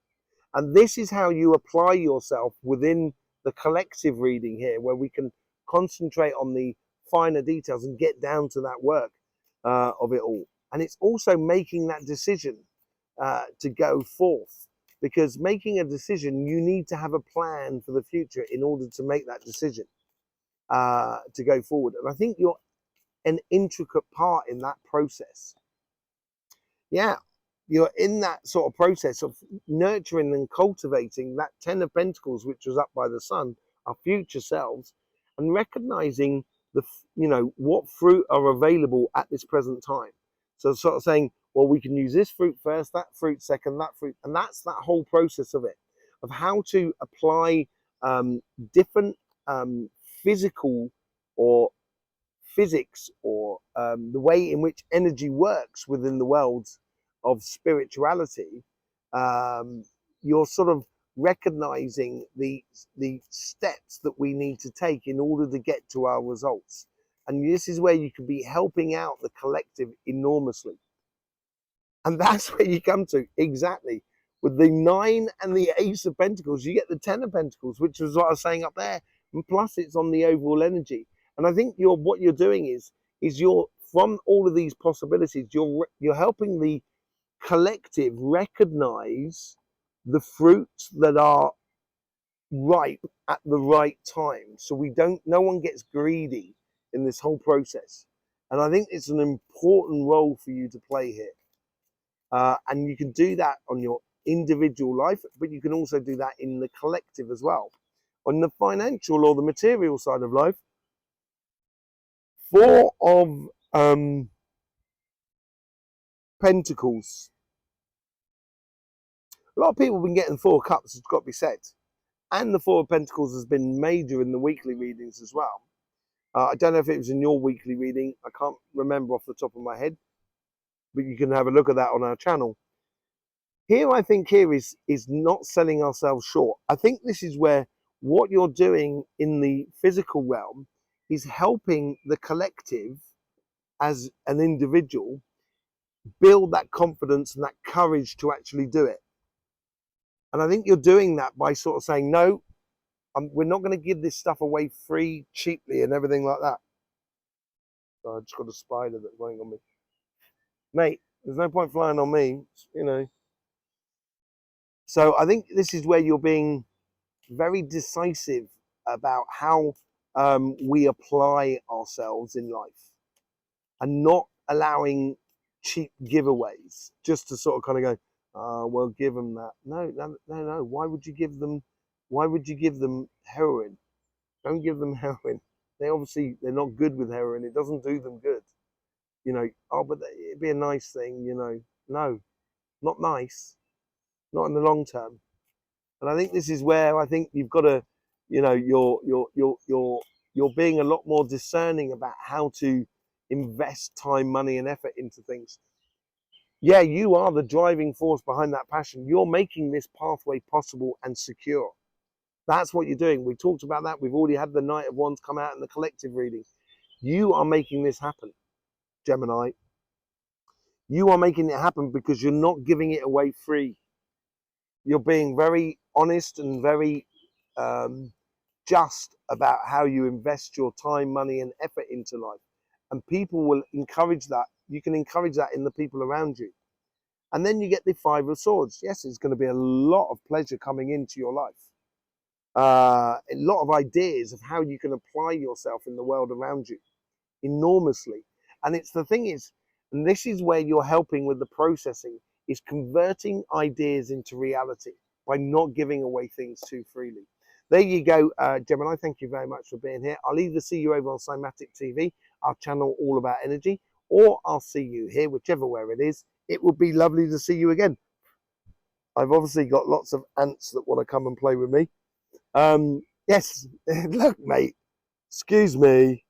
And this is how you apply yourself within the collective reading here, where we can concentrate on the finer details and get down to that work of it all. And it's also making that decision to go forth, because making a decision, you need to have a plan for the future in order to make that decision to go forward. And I think you're an intricate part in that process. Yeah, you're in that sort of process of nurturing and cultivating that 10 of Pentacles, which was up by the sun, our future selves, and recognizing what fruit are available at this present time. So sort of saying, well, we can use this fruit first, that fruit second, that fruit, and that's that whole process of it, of how to apply different physical or physics or the way in which energy works within the world of spirituality. You're sort of recognizing the steps that we need to take in order to get to our results. And this is where you could be helping out the collective enormously. And that's where you come to, exactly. With the 9 and the Ace of Pentacles, you get the 10 of Pentacles, which is what I was saying up there. And plus it's on the overall energy. And I think what you're doing is you're, from all of these possibilities, you're helping the collective recognize the fruits that are ripe at the right time. So no one gets greedy in this whole process. And I think it's an important role for you to play here. And you can do that on your individual life, but you can also do that in the collective as well. On the financial or the material side of life, 4 of Pentacles. A lot of people have been getting 4 of Cups, it's got to be said. And the 4 of Pentacles has been major in the weekly readings as well. I don't know if it was in your weekly reading. I can't remember off the top of my head. But you can have a look at that on our channel. Here, I think here is not selling ourselves short. I think this is where what you're doing in the physical realm is helping the collective as an individual, build that confidence and that courage to actually do it. And I think you're doing that by sort of saying, no, we're not going to give this stuff away free, cheaply, and everything like that. So I just got a spider that's going on me. Mate, there's no point flying on me, you know. So I think this is where you're being very decisive about how we apply ourselves in life, and not allowing cheap giveaways just to sort of kind of go, well, give them that. No. Why would you give them? Why would you give them heroin? Don't give them heroin. They're not good with heroin. It doesn't do them good. You know, oh, but it'd be a nice thing, you know. No, not nice. Not in the long term. And I think this is where I think you've got to, you know, you're being a lot more discerning about how to invest time, money, and effort into things. Yeah, you are the driving force behind that passion. You're making this pathway possible and secure. That's what you're doing. We talked about that. We've already had the Knight of Wands come out in the collective reading. You are making this happen, Gemini. You are making it happen because you're not giving it away free. You're being very honest and very just about how you invest your time, money, and effort into life. And people will encourage that. You can encourage that in the people around you. And then you get the Five of Swords. Yes, it's going to be a lot of pleasure coming into your life. A lot of ideas of how you can apply yourself in the world around you enormously. And it's the thing is, and this is where you're helping with the processing, is converting ideas into reality by not giving away things too freely. There you go, Gemini. Thank you very much for being here. I'll either see you over on Cymatic TV, our channel all about energy, or I'll see you here, whichever where it is. It would be lovely to see you again. I've obviously got lots of ants that want to come and play with me. Yes, look, mate, excuse me.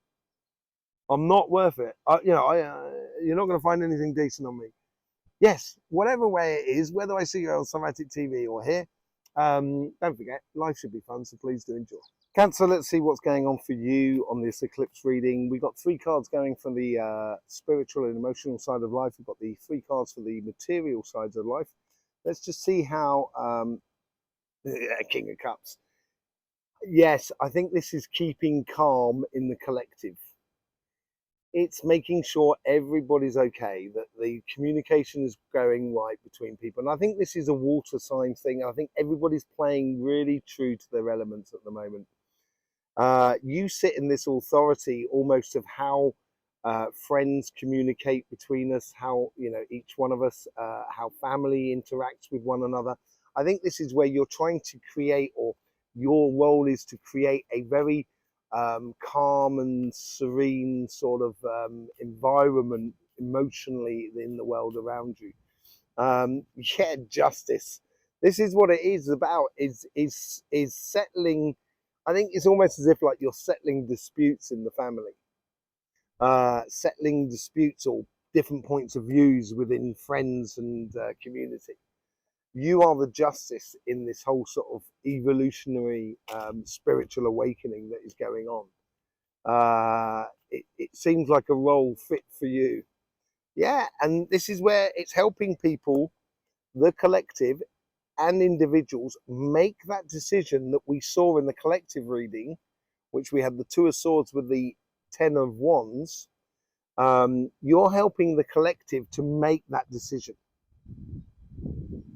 I'm not worth it. You're not going to find anything decent on me. Yes, whatever way it is, whether I see you on Somatic TV or here, don't forget, life should be fun, so please do enjoy. Cancer, let's see what's going on for you on this eclipse reading. We've got 3 cards going for the spiritual and emotional side of life. We've got the 3 cards for the material sides of life. Let's just see how... King of Cups. Yes, I think this is keeping calm in the collective. It's making sure everybody's okay, that the communication is going right between people. And I think this is a water sign thing. I think everybody's playing really true to their elements at the moment. You sit in this authority almost of how friends communicate between us, how, you know, each one of us, how family interacts with one another. I think this is where you're trying to create, or your role is to create a very calm and serene sort of environment emotionally in the world around you. Yeah, justice. This is what it is about, is settling. I think it's almost as if like you're settling disputes in the family, settling disputes or different points of views within friends and community. You are the justice in this whole sort of evolutionary spiritual awakening that is going on. It seems like a role fit for you. Yeah, and this is where it's helping people, the collective and individuals, make that decision that we saw in the collective reading, which we had the 2 of Swords with the 10 of Wands. You're helping the collective to make that decision.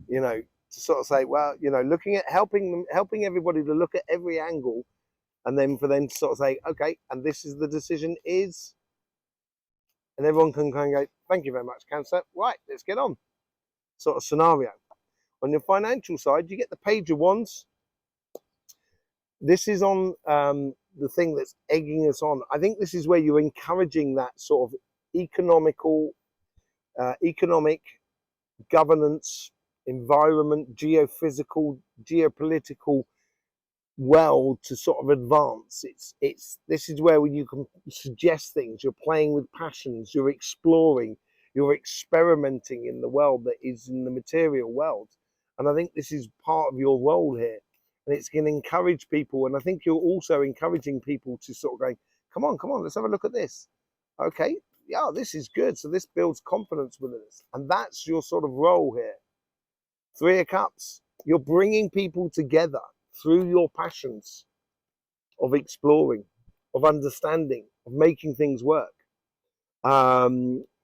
You know, to sort of say, well, you know, helping everybody to look at every angle, and then for them to sort of say, okay, and this is the decision is, and everyone can kind of go, thank you very much, Cancer. Right, let's get on. Sort of scenario. On your financial side, you get the Page of Wands. This is on the thing that's egging us on. I think this is where you're encouraging that sort of economic governance, environment, geophysical, geopolitical world to sort of advance. This is where you can suggest things. You're playing with passions. You're exploring. You're experimenting in the world that is in the material world. And I think this is part of your role here. And it's going to encourage people. And I think you're also encouraging people to sort of go, come on, let's have a look at this. Okay, yeah, this is good. So this builds confidence within us. And that's your sort of role here. Three of Cups, you're bringing people together through your passions of exploring, of understanding, of making things work.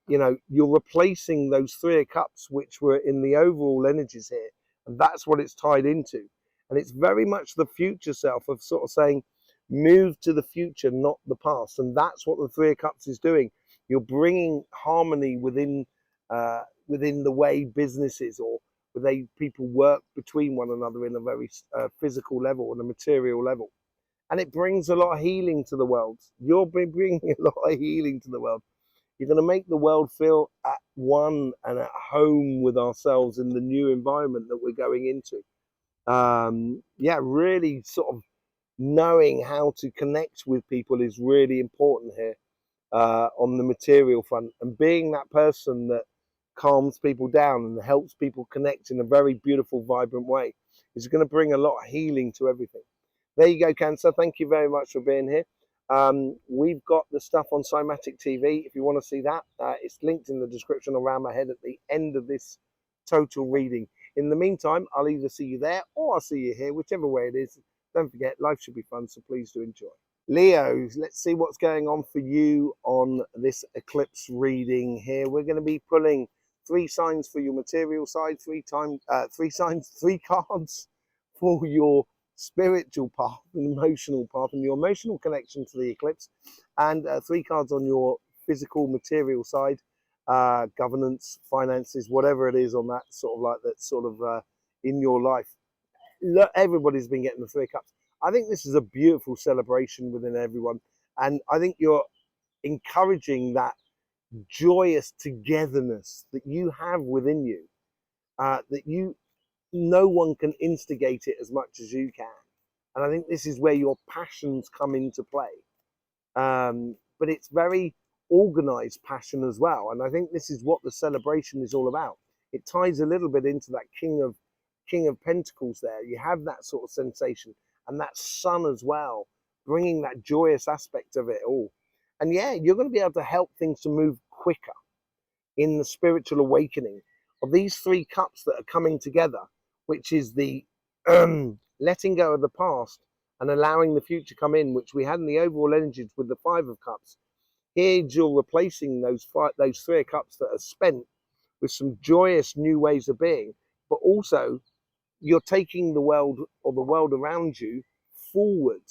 You know, you're replacing those Three of Cups, which were in the overall energies here. And that's what it's tied into. And it's very much the future self of sort of saying, move to the future, not the past. And that's what the Three of Cups is doing. You're bringing harmony within within the way businesses or the way people work between one another in a very physical level and a material level. And it brings a lot of healing to the world. You're bringing a lot of healing to the world. You're going to make the world feel at one and at home with ourselves in the new environment that we're going into. Yeah, really sort of knowing how to connect with people is really important here on the material front. And being that person that calms people down and helps people connect in a very beautiful, vibrant way is going to bring a lot of healing to everything. There you go, Cancer. Thank you very much for being here. We've got the stuff on Cymatic TV. If you want to see that, it's linked in the description around my head at the end of this total reading. In the meantime, I'll either see you there or I'll see you here, whichever way it is. Don't forget, life should be fun, so please do enjoy. Leos, let's see what's going on for you on this eclipse reading here. We're going to be pulling 3 signs for your material side, 3 cards for your spiritual path and emotional path and your emotional connection to the eclipse, and 3 cards on your physical material side, governance, finances, whatever it is on that sort of like that sort of in your life. Look, everybody's been getting the 3 cups. I think this is a beautiful celebration within everyone, and I think you're encouraging that joyous togetherness that you have within you, that no one can instigate it as much as you can. And I think this is where your passions come into play. But it's very organized passion as well. And I think this is what the celebration is all about. It ties a little bit into that King of Pentacles there. You have that sort of sensation, and that sun as well, bringing that joyous aspect of it all. And yeah, you're going to be able to help things to move quicker in the spiritual awakening of these 3 cups that are coming together, which is the letting go of the past and allowing the future come in, which we had in the overall energies with the 5 of cups. Here you're replacing those 3 of cups that are spent with some joyous new ways of being, but also you're taking the world or the world around you forward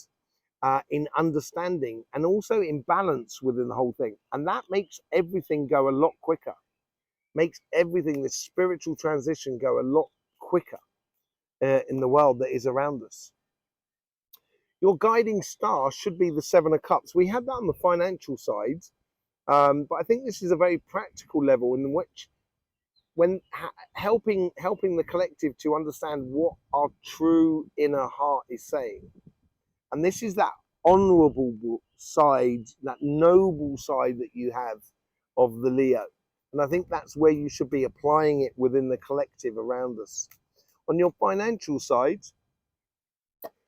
in understanding and also in balance within the whole thing. And that makes everything go a lot quicker, makes everything, this spiritual transition, go a lot quicker in the world that is around us. Your guiding star should be the 7 of cups. We had that on the financial side, but I think this is a very practical level in which when helping the collective to understand what our true inner heart is saying. And this is that honorable side, that noble side that you have of the Leo. And I think that's where you should be applying it within the collective around us. On your financial side,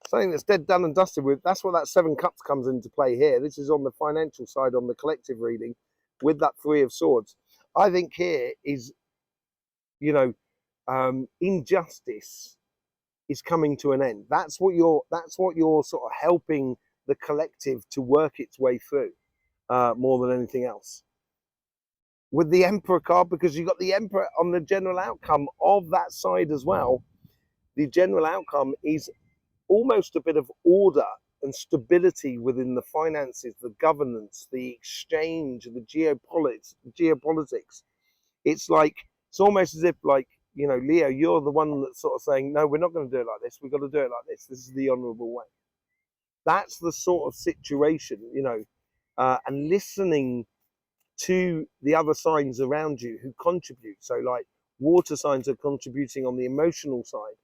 something that's dead, done and dusted with, that's what that 7 cups comes into play here. This is on the financial side, on the collective reading, with that 3 of swords. I think here is, you know, injustice is coming to an end. That's what you're sort of helping the collective to work its way through, more than anything else. With the Emperor card, because you've got the Emperor on the general outcome of that side as well. The general outcome is almost a bit of order and stability within the finances, the governance, the exchange, the geopolitics. It's like, it's almost as if, like, you know, Leo, you're the one that's sort of saying, no, we're not going to do it like this. We've got to do it like this. This is the honourable way. That's the sort of situation, you know, and listening to the other signs around you who contribute. So like water signs are contributing on the emotional side.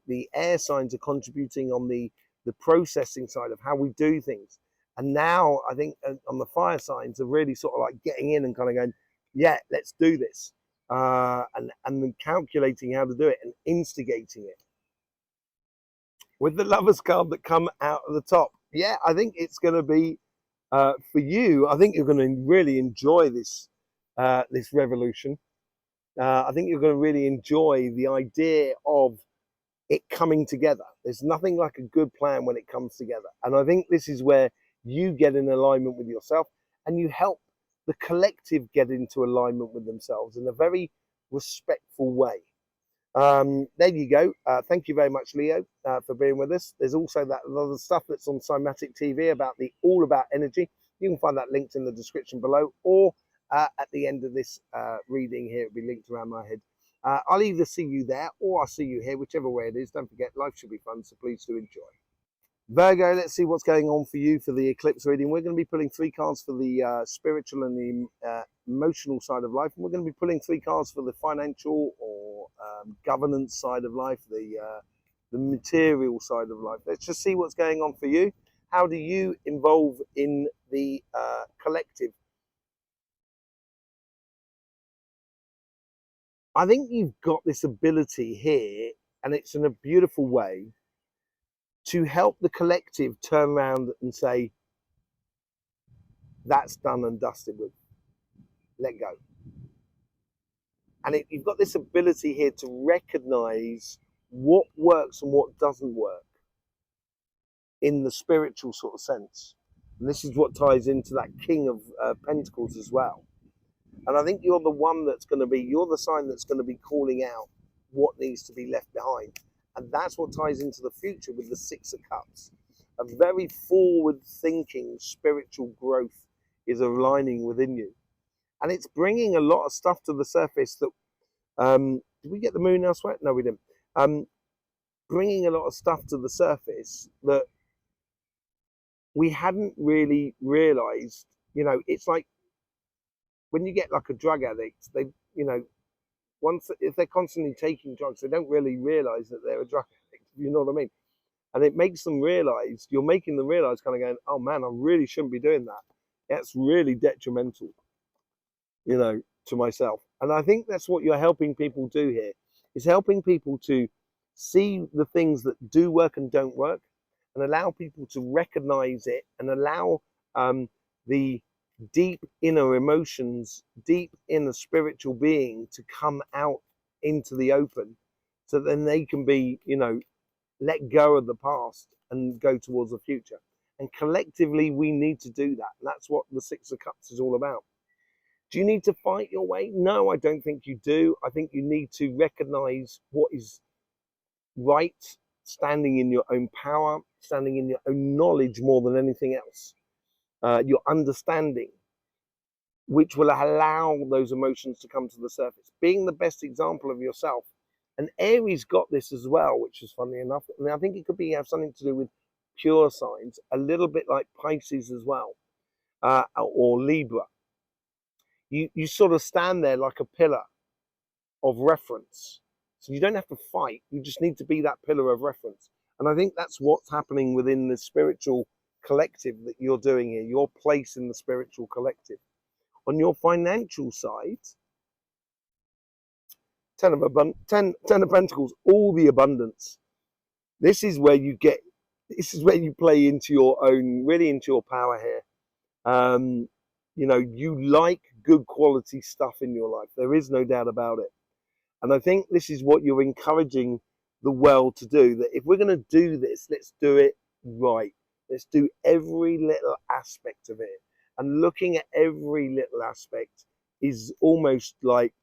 The air signs are contributing on the processing side of how we do things. And now I think on the fire signs are really sort of like getting in and kind of going, yeah, let's do this. And then calculating how to do it and instigating it. With the Lovers card that come out of the top, yeah, I think it's going to be For you, I think you're going to really enjoy this this revolution. I think you're going to really enjoy the idea of it coming together. There's nothing like a good plan when it comes together. And I think this is where you get in alignment with yourself and you help the collective get into alignment with themselves in a very respectful way. There you go. Thank you very much, Leo, for being with us. There's also that other stuff that's on Cymatic TV about the All About Energy. You can find that linked in the description below, or at the end of this reading here, it'll be linked around my head. I'll either see you there or I'll see you here, whichever way it is. Don't forget, life should be fun, so please do enjoy. Virgo, let's see what's going on for you for the eclipse reading. We're going to be pulling 3 cards for the spiritual and the emotional side of life, and we're going to be pulling 3 cards for the financial or governance side of life, the material side of life. Let's just see what's going on for you. How do you involve in the collective? I think you've got this ability here, and it's in a beautiful way, to help the collective turn around and say, that's done and dusted with, let go. And you've got this ability here to recognize what works and what doesn't work in the spiritual sort of sense. And this is what ties into that King of Pentacles as well. And I think you're the one that's going to be, you're the sign that's going to be calling out what needs to be left behind. And that's what ties into the future with the 6 of Cups. A very forward-thinking spiritual growth is aligning within you. And it's bringing a lot of stuff to the surface that, did we get the moon elsewhere? No, we didn't. Bringing a lot of stuff to the surface that we hadn't really realized. You know, it's like when you get like a drug addict, they, you know, once, if they're constantly taking drugs, they don't really realize that they're a drug addict, you know what I mean? And it makes them realize, you're making them realize, kind of going, oh man, I really shouldn't be doing that. That's really detrimental, you know, to myself. And I think that's what you're helping people do here, is helping people to see the things that do work and don't work, and allow people to recognize it, and allow the deep inner emotions, deep inner spiritual being to come out into the open, so then they can be, you know, let go of the past and go towards the future. And collectively, we need to do that. And that's what the 6 of Cups is all about. Do you need to fight your way? No, I don't think you do. I think you need to recognize what is right, standing in your own power, standing in your own knowledge more than anything else. Your understanding, which will allow those emotions to come to the surface. Being the best example of yourself. And Aries got this as well, which is funny enough. And I think it could have something to do with pure signs, a little bit like Pisces as well, or Libra. You sort of stand there like a pillar of reference. So you don't have to fight. You just need to be that pillar of reference. And I think that's what's happening within the spiritual collective that you're doing here, your place in the spiritual collective. On your financial side, 10 of Pentacles, all the abundance. This is where you get, this is where you play into your own, really into your power here. You know, you like good quality stuff in your life. There is no doubt about it. And I think this is what you're encouraging the world to do, that if we're going to do this, let's do it right. Let's do every little aspect of it. And looking at every little aspect is almost like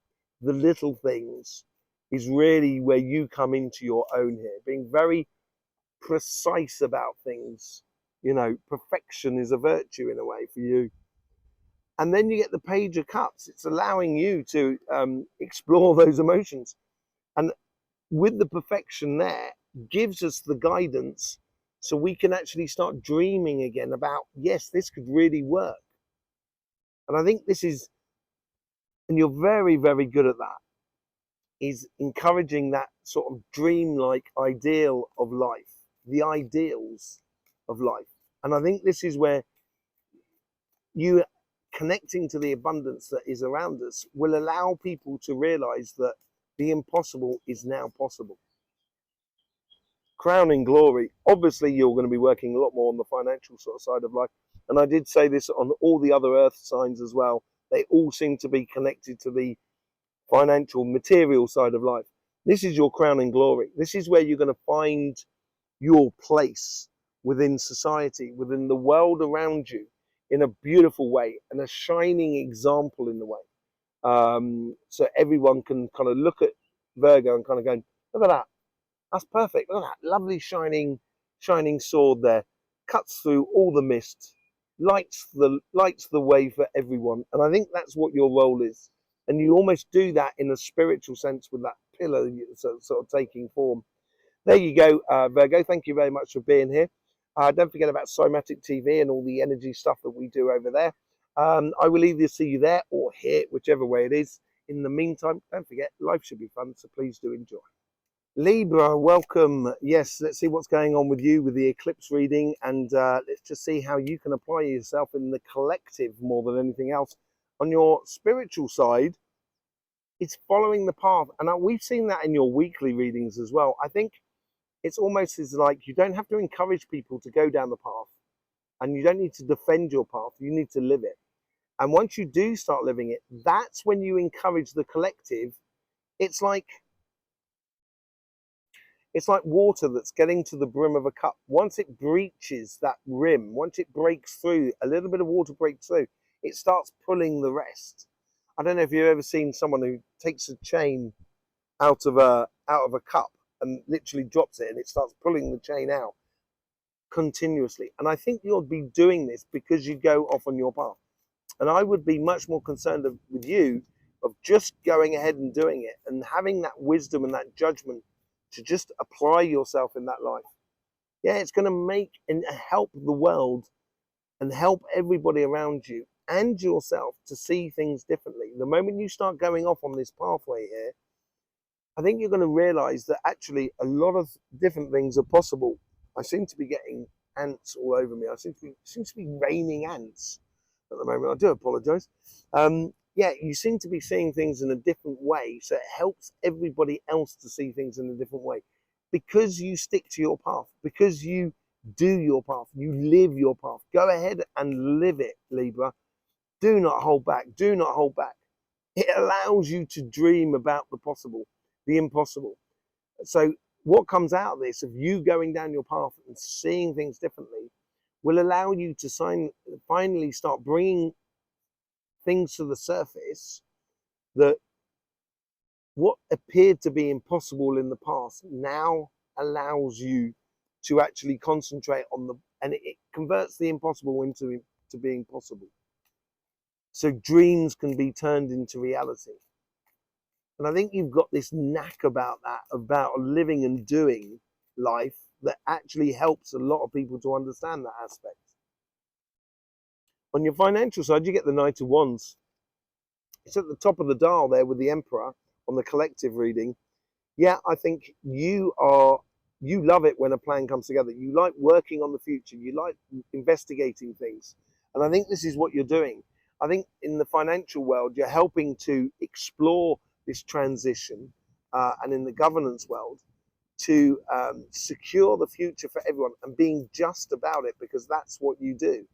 the little things is really where you come into your own here, being very precise about things. You know, perfection is a virtue in a way for you. And then you get the Page of Cups. It's allowing you to explore those emotions. And with the perfection there, gives us the guidance so we can actually start dreaming again about, yes, this could really work. And I think this is, and you're very, very good at that, is encouraging that sort of dream-like ideal of life, the ideals of life. And I think this is where you connecting to the abundance that is around us will allow people to realize that the impossible is now possible. crowning glory. Obviously, you're going to be working a lot more on the financial sort of side of life. And I did say this on all the other earth signs as well. They all seem to be connected to the financial, material side of life. This is your crowning glory. This is where you're going to find your place within society, within the world around you, in a beautiful way and a shining example in the way. So everyone can kind of look at Virgo and kind of go, look at that. That's perfect. Look at that lovely shining sword there. Cuts through all the mist, lights the way for everyone. And I think that's what your role is. And you almost do that in a spiritual sense with that pillar sort of taking form. There you go, Virgo. Thank you very much for being here. Don't forget about Cymatic TV and all the energy stuff that we do over there. I will either see you there or here, whichever way it is. In the meantime, don't forget, life should be fun, so please do enjoy. Libra, welcome. Yes, let's see what's going on with you with the eclipse reading, and let's just see how you can apply yourself in the collective more than anything else. On your spiritual side, it's following the path, and we've seen that in your weekly readings as well. I think it's almost as like you don't have to encourage people to go down the path, and you don't need to defend your path. You need to live it. And once you do start living it, that's when you encourage the collective. It's like water that's getting to the brim of a cup. Once it breaches that rim, once it breaks through, a little bit of water breaks through, it starts pulling the rest. I don't know if you've ever seen someone who takes a chain out of a cup and literally drops it, and it starts pulling the chain out continuously. And I think you'll be doing this because you go off on your path. And I would be much more concerned with you of just going ahead and doing it and having that wisdom and that judgment to just apply yourself in that life. Yeah, it's going to make and help the world and help everybody around you and yourself to see things differently. The moment you start going off on this pathway here, I think you're going to realize that actually a lot of different things are possible. I seem to be getting ants all over me. It seems to be raining ants at the moment. I do apologize. Yeah, you seem to be seeing things in a different way, so it helps everybody else to see things in a different way because you stick to your path, because you do your path, you live your path. Go ahead and live it, Libra. Do not hold back. Do not hold back. It allows you to dream about the possible, the impossible. So what comes out of this, of you going down your path and seeing things differently, will allow you to finally start bringing things to the surface that what appeared to be impossible in the past now allows you to actually concentrate on and it converts the impossible into being possible. So dreams can be turned into reality. And I think you've got this knack about that, about living and doing life, that actually helps a lot of people to understand that aspect. On your financial side, you get the Knight of Wands. It's at the top of the dial there with the Emperor on the collective reading. Yeah, I think you love it when a plan comes together. You like working on the future. You like investigating things. And I think this is what you're doing. I think in the financial world, you're helping to explore this transition, and in the governance world to secure the future for everyone and being just about it, because that's what you do.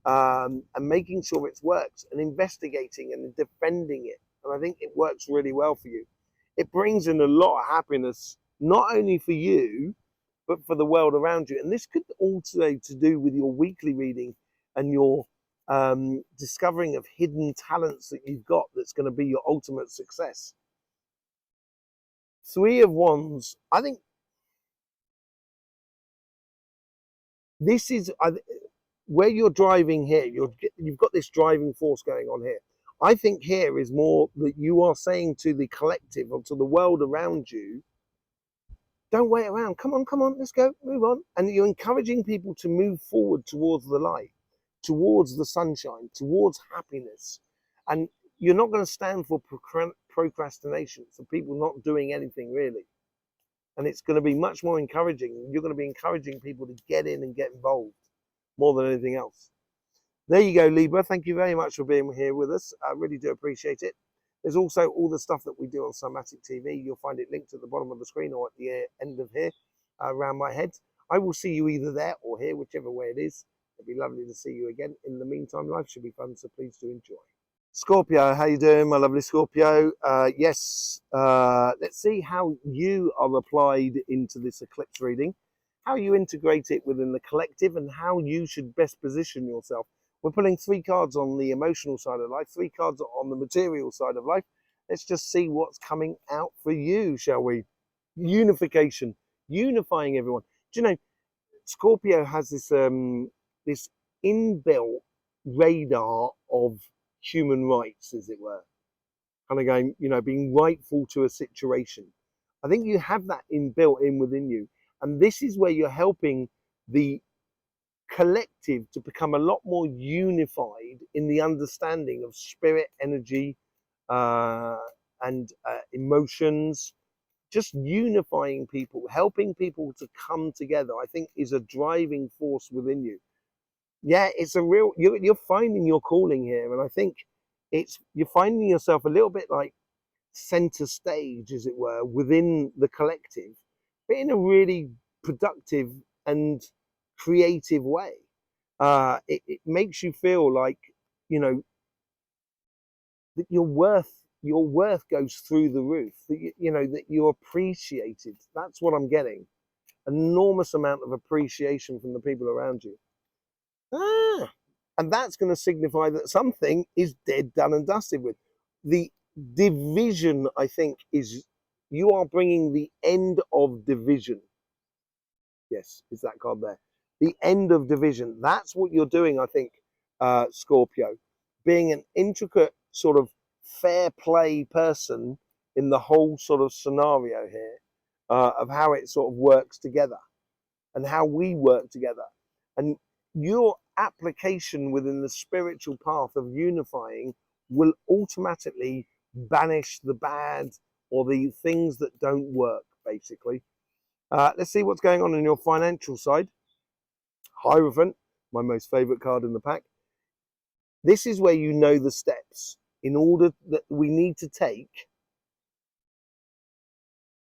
And making sure it works and investigating and defending it. And I think it works really well for you. It brings in a lot of happiness, not only for you, but for the world around you. And this could also to do with your weekly reading and your discovering of hidden talents that you've got that's going to be your ultimate success. Three of Wands, I think this is where you're driving here. You've got this driving force going on here. I think here is more that you are saying to the collective or to the world around you, don't wait around. Come on, let's go, move on. And you're encouraging people to move forward towards the light, towards the sunshine, towards happiness. And you're not going to stand for procrastination, for people not doing anything really. And it's going to be much more encouraging. You're going to be encouraging people to get in and get involved more than anything else. There you go, Libra. Thank you very much for being here with us. I really do appreciate it. There's also all the stuff that we do on Cymatic TV. You'll find it linked at the bottom of the screen or at the end of here. around my head. I will see you either there or here, whichever way it is. It'd be lovely to see you again. In the meantime, life should be fun, so please do enjoy. Scorpio, how you doing, my lovely Scorpio? Yes, let's see how you are applied into this eclipse reading, how you integrate it within the collective, and how you should best position yourself. We're pulling 3 cards on the emotional side of life, 3 cards on the material side of life. Let's just see what's coming out for you, shall we? Unification, unifying everyone. Do you know, Scorpio has this inbuilt radar of human rights, as it were, kind of going, being rightful to a situation. I think you have that inbuilt in within you, and this is where you're helping the collective to become a lot more unified in the understanding of spirit, energy, and emotions. Just unifying people, helping people to come together, I think is a driving force within you. Yeah, it's a real, you're finding your calling here, and I think you're finding yourself a little bit like center stage, as it were, within the collective, but in a really productive and creative way. It makes you feel like, that your worth goes through the roof, that that you're appreciated. That's what I'm getting. An enormous amount of appreciation from the people around you. And that's going to signify that something is dead, done, and dusted with. The division, I think, is you are bringing the end of division. Yes, is that card there? The end of division. That's what you're doing, I think, Scorpio. Being an intricate sort of fair play person in the whole sort of scenario here of how it sort of works together and how we work together. And your application within the spiritual path of unifying will automatically banish the bad or the things that don't work, basically. Let's see what's going on your financial side. Hierophant, my most favorite card in the pack. This is where you know the steps in order that we need to take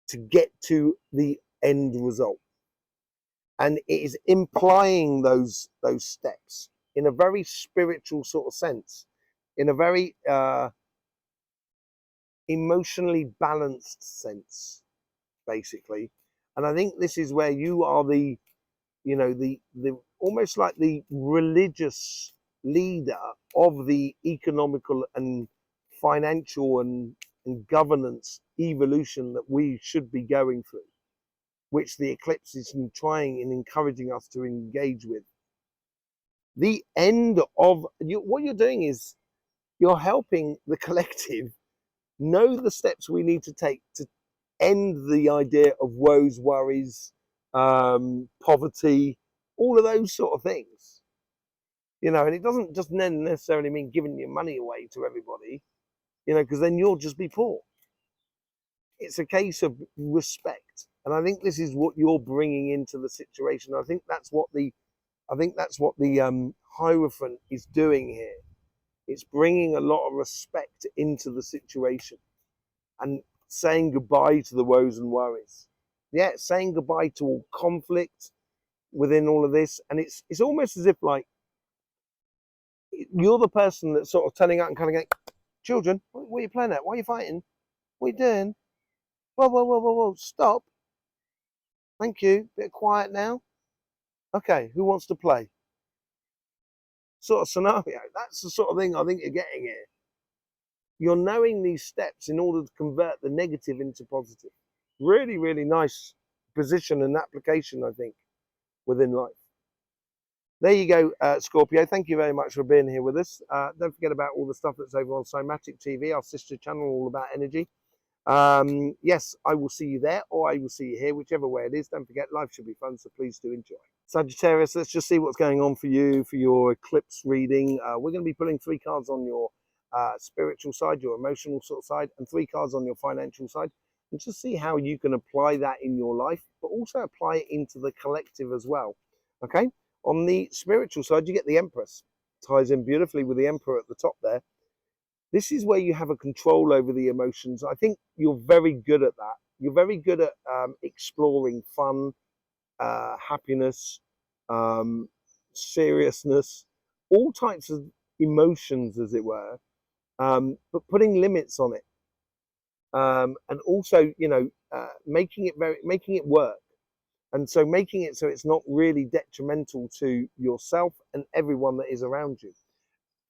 to get to the end result. And it is implying those steps in a very spiritual sort of sense, in a very emotionally balanced sense, basically. And I think this is where you are the almost like the religious leader of the economical and financial and governance evolution that we should be going through, which the eclipse is trying and encouraging us to engage with. The end of what you're doing is you're helping the collective know the steps we need to take to end the idea of woes, worries, poverty, all of those sort of things. And it doesn't just necessarily mean giving your money away to everybody, because then you'll just be poor. It's a case of respect. And I think this is what you're bringing into the situation. I think that's what the Hierophant is doing here. It's bringing a lot of respect into the situation and saying goodbye to the woes and worries. Yeah, saying goodbye to all conflict within all of this. And it's almost as if like you're the person that's sort of turning out and kind of going, children, what are you playing at? Why are you fighting? What are you doing? Whoa, stop. Thank you. Bit of quiet now. Okay, who wants to play? Sort of scenario. That's the sort of thing I think you're getting here. You're knowing these steps in order to convert the negative into positive. Really, really nice position and application, I think, within life. There you go, Scorpio. Thank you very much for being here with us. Don't forget about all the stuff that's over on Somatic TV, our sister channel, all about energy. Yes, I will see you there, or I will see you here, whichever way it is. Don't forget, life should be fun, so please do enjoy. Sagittarius, let's just see what's going on for you for your eclipse reading. We're going to be pulling 3 cards on your spiritual side, your emotional sort of side, and 3 cards on your financial side, and just see how you can apply that in your life, but also apply it into the collective as well. Okay, on the spiritual side, you get the Empress. Ties in beautifully with the Emperor at the top there. This is where you have a control over the emotions. I think you're very good at that. You're very good at exploring fun, happiness, seriousness, all types of emotions, as it were, but putting limits on it, and also, making it work, and so making it so it's not really detrimental to yourself and everyone that is around you,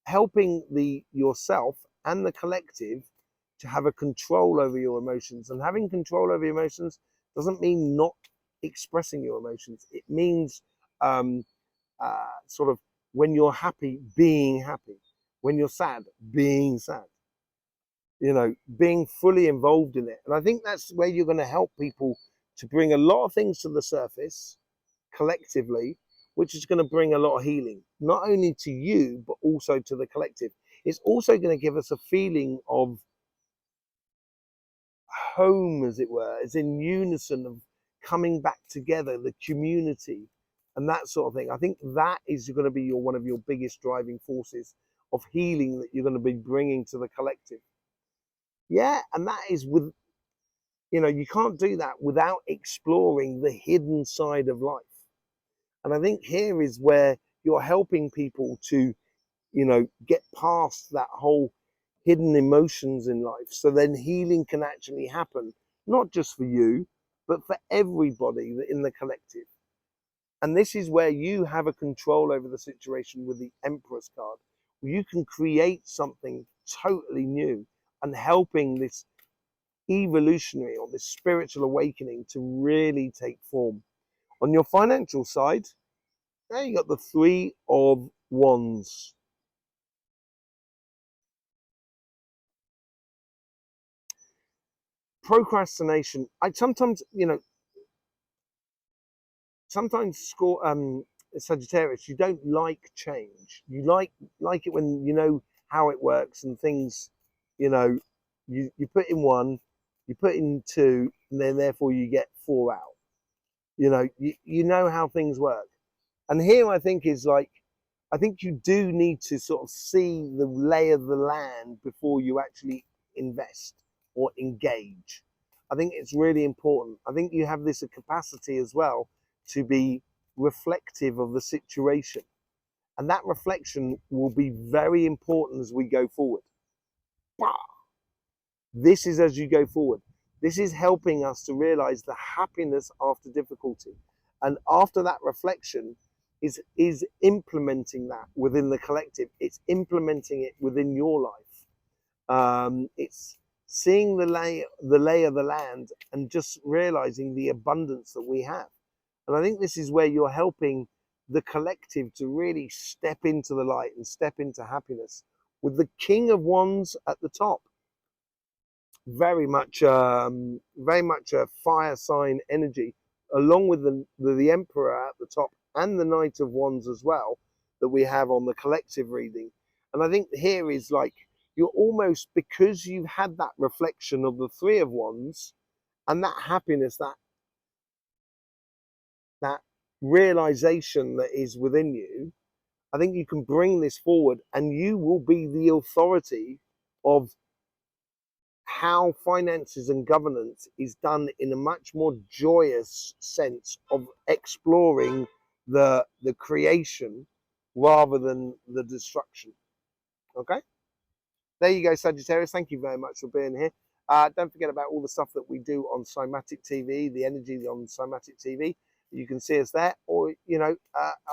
helping the yourself and the collective to have a control over your emotions. And having control over your emotions doesn't mean not expressing your emotions. It means sort of, when you're happy, being happy, when you're sad, being sad, being fully involved in it. And I think that's where you're going to help people to bring a lot of things to the surface collectively, which is going to bring a lot of healing, not only to you, but also to the collective. It's also going to give us a feeling of home, as it were, as in unison, of coming back together, the community, and that sort of thing. I think that is going to be one of your biggest driving forces of healing that you're going to be bringing to the collective. Yeah, and that is with, you can't do that without exploring the hidden side of life. And I think here is where you're helping people to, get past that whole hidden emotions in life. So then healing can actually happen, not just for you, but for everybody in the collective. And this is where you have a control over the situation with the Empress card, where you can create something totally new and helping this evolutionary or this spiritual awakening to really take form. On your financial side, now you got the Three of Wands. Procrastination. I sometimes, sometimes Sagittarius, you don't like change. You like it when you know how it works and things, you know, you put in one, you put in two, and then therefore you get four out. You know how things work. And here I think is like, I think you do need to sort of see the lay of the land before you actually invest or engage. I think it's really important. I think you have this capacity as well to be reflective of the situation. And that reflection will be very important as we go forward. This is as you go forward. This is helping us to realize the happiness after difficulty. And after that reflection is implementing that within the collective. It's implementing it within your life. It's seeing the lay of the land and just realizing the abundance that we have. And I think this is where you're helping the collective to really step into the light and step into happiness with the King of Wands at the top. Very much a fire sign energy, along with the Emperor at the top and the Knight of Wands as well, that we have on the collective reading. And I think here is like, you're almost, because you've had that reflection of the Three of Wands and that happiness, that realization that is within you, I think you can bring this forward and you will be the authority of how finances and governance is done in a much more joyous sense of exploring the creation rather than the destruction. Okay, there you go, Sagittarius. Thank you very much for being here. Don't forget about all the stuff that we do on Cymatic TV, the energy on Cymatic TV. You can see us there, or I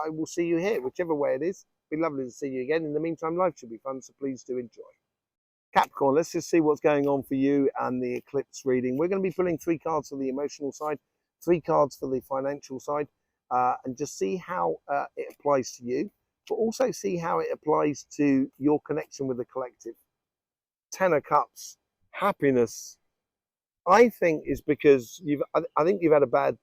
will see you here, whichever way it is. It'd be lovely to see you again. In the meantime, life should be fun, so please do enjoy. Capricorn, let's just see what's going on for you and the eclipse reading. We're going to be pulling 3 cards for the emotional side, 3 cards for the financial side, and just see how it applies to you, but also see how it applies to your connection with the collective. 10 of Cups, happiness. I think is because I think you've had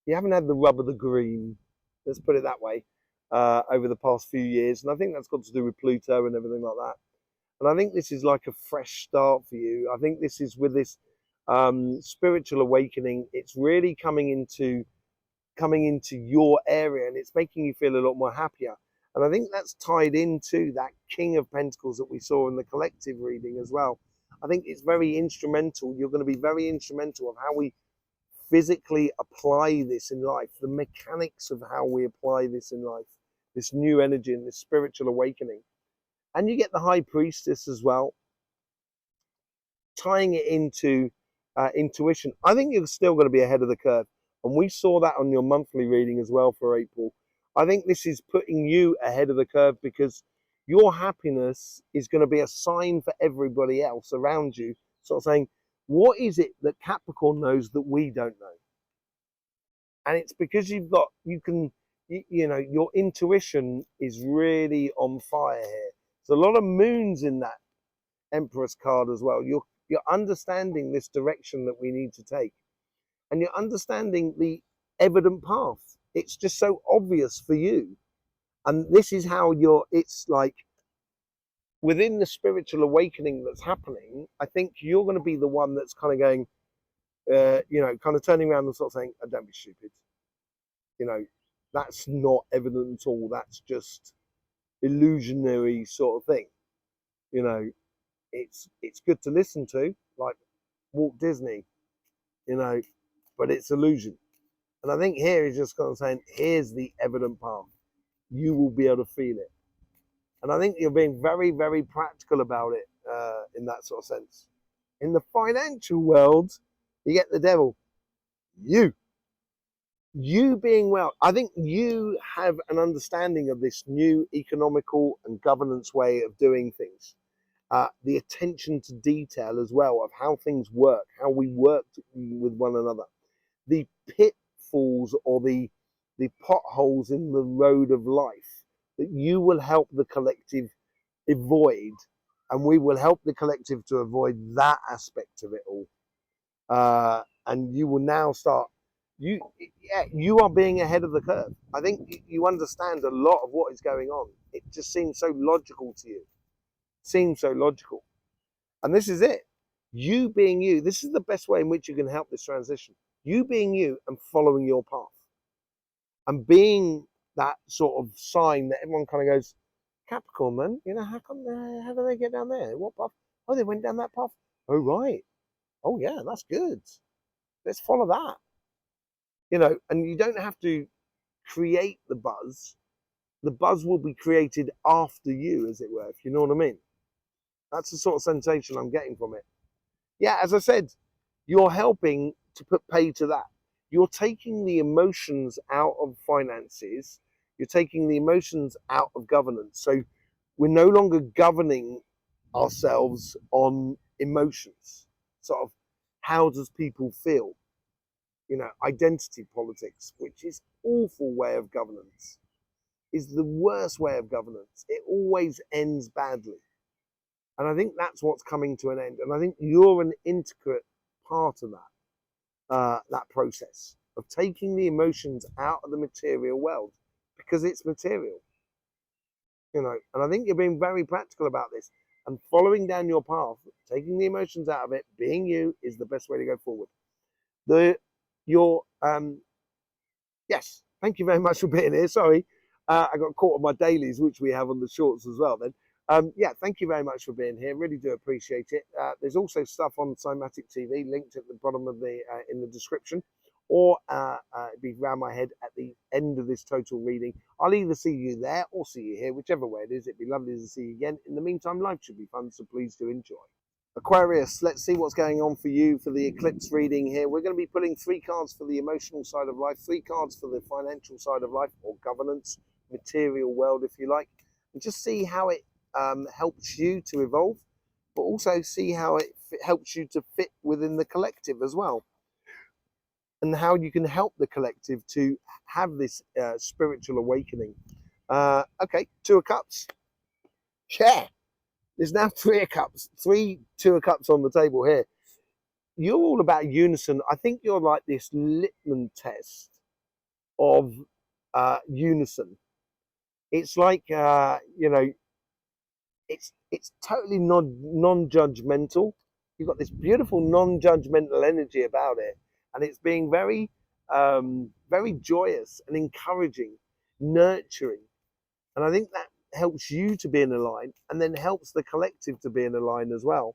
you haven't had the rub of the green, let's put it that way, over the past few years. And I think that's got to do with Pluto and everything like that. And I think this is like a fresh start for you. I think this is with this spiritual awakening. It's really coming into your area, and it's making you feel a lot more happier. And I think that's tied into that King of Pentacles that we saw in the collective reading as well. I think it's very instrumental. You're going to be very instrumental of how we physically apply this in life, the mechanics of how we apply this in life, this new energy and this spiritual awakening. And you get the High Priestess as well, tying it into intuition. I think you're still going to be ahead of the curve. And we saw that on your monthly reading as well for April. I think this is putting you ahead of the curve because your happiness is going to be a sign for everybody else around you, sort of saying, what is it that Capricorn knows that we don't know? And it's because you know, your intuition is really on fire here. There's a lot of moons in that Empress card as well. You're understanding this direction that we need to take. And you're understanding the evident path. It's just so obvious for you. And this is how it's like within the spiritual awakening that's happening, I think you're going to be the one that's kind of going, you know, kind of turning around and sort of saying, oh, don't be stupid. You know, that's not evident at all. That's just illusionary sort of thing. You know, it's good to listen to, like Walt Disney, you know, but it's illusion. And I think here he's just kind of saying, here's the evident path. You will be able to feel it. And I think you're being very, very practical about it in that sort of sense. In the financial world, you get the devil. You being well. I think you have an understanding of this new economical and governance way of doing things. The attention to detail as well of how things work, how we work with one another. The pitfalls or the potholes in the road of life that you will help the collective avoid, and we will help the collective to avoid that aspect of it all. And you will now start, you are being ahead of the curve. I think you understand a lot of what is going on. It just seems so logical to you. Seems so logical. And this is it. You being you, this is the best way in which you can help this transition. You being you and following your path. And being that sort of sign that everyone kind of goes, Capricorn, man, you know, how do they get down there? What path? Oh, they went down that path. Oh, right. Oh, yeah, that's good. Let's follow that. You know, and you don't have to create the buzz. The buzz will be created after you, as it were, if you know what I mean. That's the sort of sensation I'm getting from it. Yeah, as I said, you're helping to put pay to that. You're taking the emotions out of finances. You're taking the emotions out of governance. So we're no longer governing ourselves on emotions. Sort of, how does people feel? You know, identity politics, which is awful way of governance, is the worst way of governance. It always ends badly. And I think that's what's coming to an end. And I think you're an intricate part of that process of taking the emotions out of the material world, because it's material, you know. And I think you're being very practical about this and following down your path, taking the emotions out of it, being you is the best way to go forward. Yes, thank you very much for being here. Sorry, I got caught on my dailies, which we have on the shorts as well then. Yeah, thank you very much for being here. Really do appreciate it. There's also stuff on Cymatic TV linked at the bottom of the in the description, or it'd be round my head at the end of this total reading. I'll either see you there or see you here, whichever way it is. It'd be lovely to see you again. In the meantime, life should be fun, so please do enjoy. Aquarius, let's see what's going on for you for the eclipse reading here. We're going to be pulling 3 cards for the emotional side of life, 3 cards for the financial side of life, or governance, material world, if you like, and just see how it helps you to evolve, but also see how it helps you to fit within the collective as well, and how you can help the collective to have this spiritual awakening. Okay, 2 of Cups. Yeah. There's now 3 of Cups, 3 2 of Cups on the table here. You're all about unison. I think you're like this litmus test of unison. It's like, you know, it's totally non-judgmental. You've got this beautiful non-judgmental energy about it, and it's being very, very joyous and encouraging, nurturing. And I think that helps you to be in a line, and then helps the collective to be in a line as well.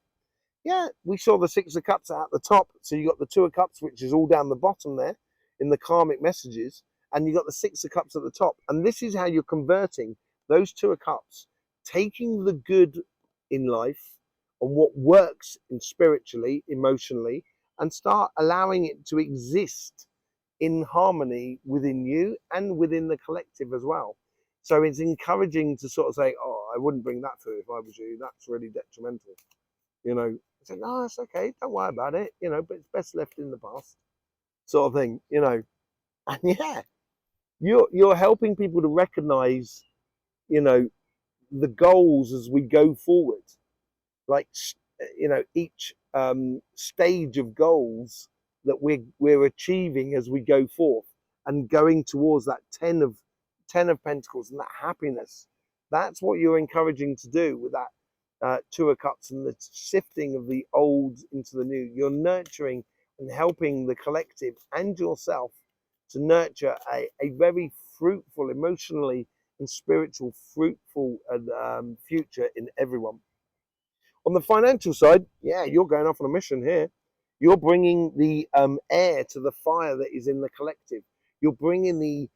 Yeah, we saw the Six of Cups at the top. So you got the Two of Cups, which is all down the bottom there in the karmic messages. And you got the Six of Cups at the top. And this is how you're converting those Two of Cups, taking the good in life and what works in spiritually, emotionally, and start allowing it to exist in harmony within you and within the collective as well. So it's encouraging to sort of say, oh, I wouldn't bring that through if I was you. That's really detrimental. You know, I said, no, it's okay. Don't worry about it. You know, but it's best left in the past, sort of thing. You know, and yeah, you're helping people to recognise, you know, the goals as we go forward. Like, you know, each stage of goals that we're achieving as we go forth and going towards that ten of Pentacles and that happiness. That's what you're encouraging to do with that Two of Cups and the shifting of the old into the new. You're nurturing and helping the collective and yourself to nurture a very fruitful, emotionally and spiritual, fruitful future in everyone. On the financial side, yeah, you're going off on a mission here. You're bringing the air to the fire that is in the collective. You're bringing the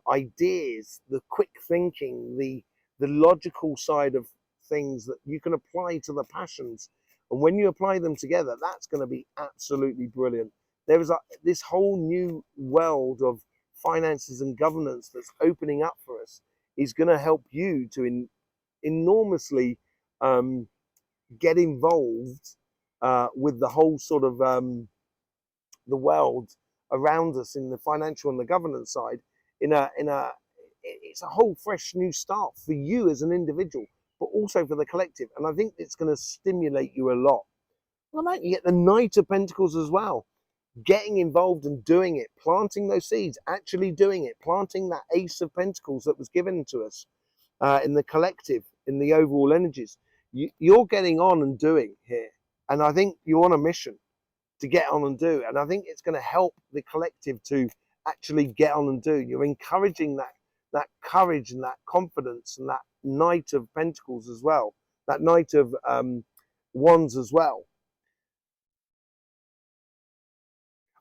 ideas, the quick thinking, the logical side of things that you can apply to the passions. And when you apply them together, that's going to be absolutely brilliant. There is this whole new world of finances and governance that's opening up for us is going to help you to enormously get involved with the whole sort of the world around us in the financial and the governance side. It's a whole fresh new start for you as an individual, but also for the collective. And I think it's going to stimulate you a lot. Well, mate, you get the Knight of Pentacles as well. Getting involved and doing it, planting those seeds, actually doing it, planting that Ace of Pentacles that was given to us in the collective, in the overall energies. You're getting on and doing here. And I think you're on a mission to get on and do. And I think it's going to help the collective to actually get on and do. You're encouraging that courage and that confidence and that Knight of Pentacles as well, that Knight of Wands as well.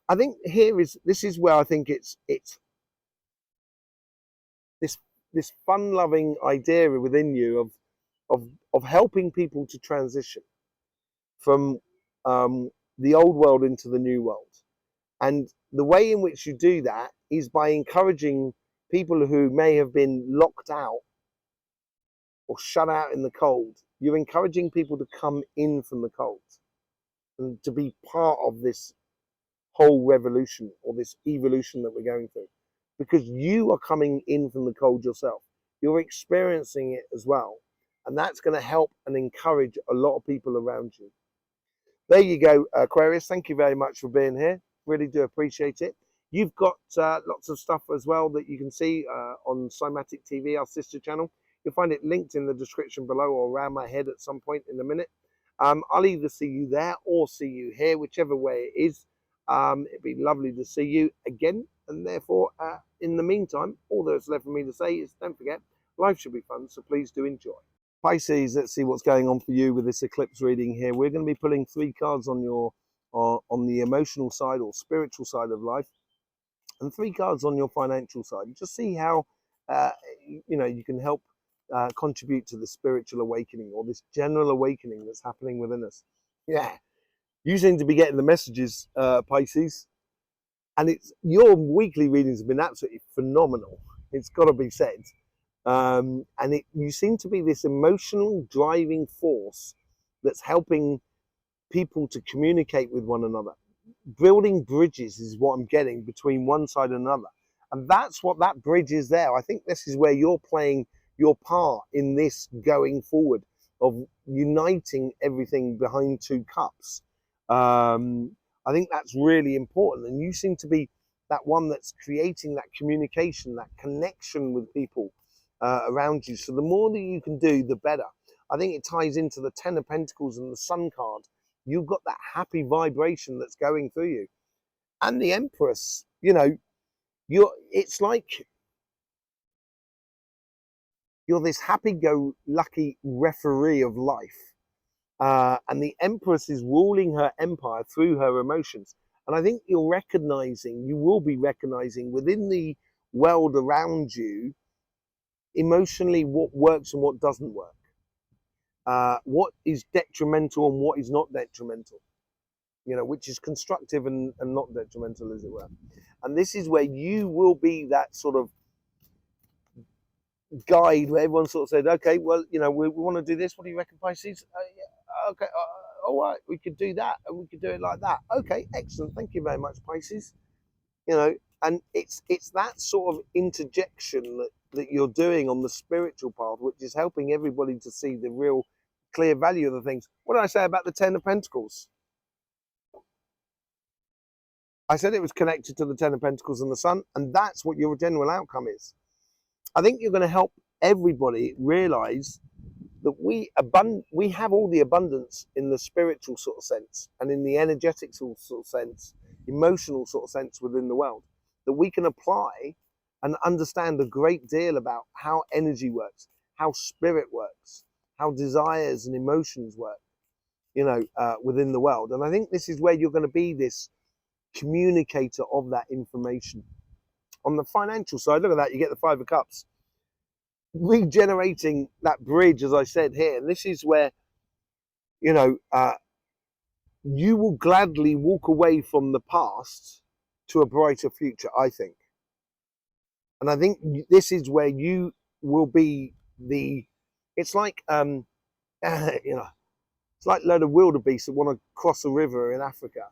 I think this is where I think it's this fun-loving idea within you of helping people to transition from the old world into the new world. And the way in which you do that is by encouraging people who may have been locked out or shut out in the cold. You're encouraging people to come in from the cold and to be part of this whole revolution or this evolution that we're going through, because you are coming in from the cold yourself. You're experiencing it as well. And that's going to help and encourage a lot of people around you. There you go, Aquarius. Thank you very much for being here. Really do appreciate it. You've got lots of stuff as well that you can see on Cymatic TV, our sister channel. You'll find it linked in the description below or around my head at some point in a minute. I'll either see you there or see you here, whichever way it is. It'd be lovely to see you again. And therefore, in the meantime, all that's left for me to say is don't forget, life should be fun, so please do enjoy. Pisces, let's see what's going on for you with this eclipse reading here. We're going to be pulling 3 cards on your on the emotional side or spiritual side of life, and 3 cards on your financial side. Just see how you can help contribute to the spiritual awakening or this general awakening that's happening within us. Yeah, you seem to be getting the messages, Pisces, and your weekly readings have been absolutely phenomenal. It's got to be said. And you seem to be this emotional driving force that's helping people to communicate with one another. Building bridges is what I'm getting between one side and another. And that's what that bridge is there. I think this is where you're playing your part in this going forward of uniting everything behind 2 cups. I think that's really important. And you seem to be that one that's creating that communication, that connection with people around you. So the more that you can do, the better. I think it ties into the 10 of Pentacles and the Sun card. You've got that happy vibration that's going through you. And the Empress, it's like you're this happy-go-lucky referee of life. And the Empress is ruling her empire through her emotions. And I think you will be recognizing within the world around you, emotionally, what works and what doesn't work. What is detrimental and what is not detrimental, which is constructive and not detrimental, as it were. And this is where you will be that sort of guide where everyone sort of said, okay, well, we want to do this. What do you reckon, Pisces? Yeah, okay, all right, we could do that, and we could do it like that. Okay, excellent. Thank you very much, Pisces. And it's that sort of interjection that you're doing on the spiritual path, which is helping everybody to see the real clear value of the things. What did I say about the Ten of Pentacles? I said it was connected to the Ten of Pentacles and the Sun, and that's what your general outcome is. I think you're going to help everybody realize that we have all the abundance in the spiritual sort of sense and in the energetic sort of sense, emotional sort of sense within the world, that we can apply and understand a great deal about how energy works, how spirit works, how desires and emotions work, within the world. And I think this is where you're going to be this communicator of that information. On the financial side, look at that, you get the Five of Cups. Regenerating that bridge, as I said here, and this is where, you will gladly walk away from the past to a brighter future, I think. And I think this is where you will be it's like, it's like a load of wildebeest that want to cross a river in Africa.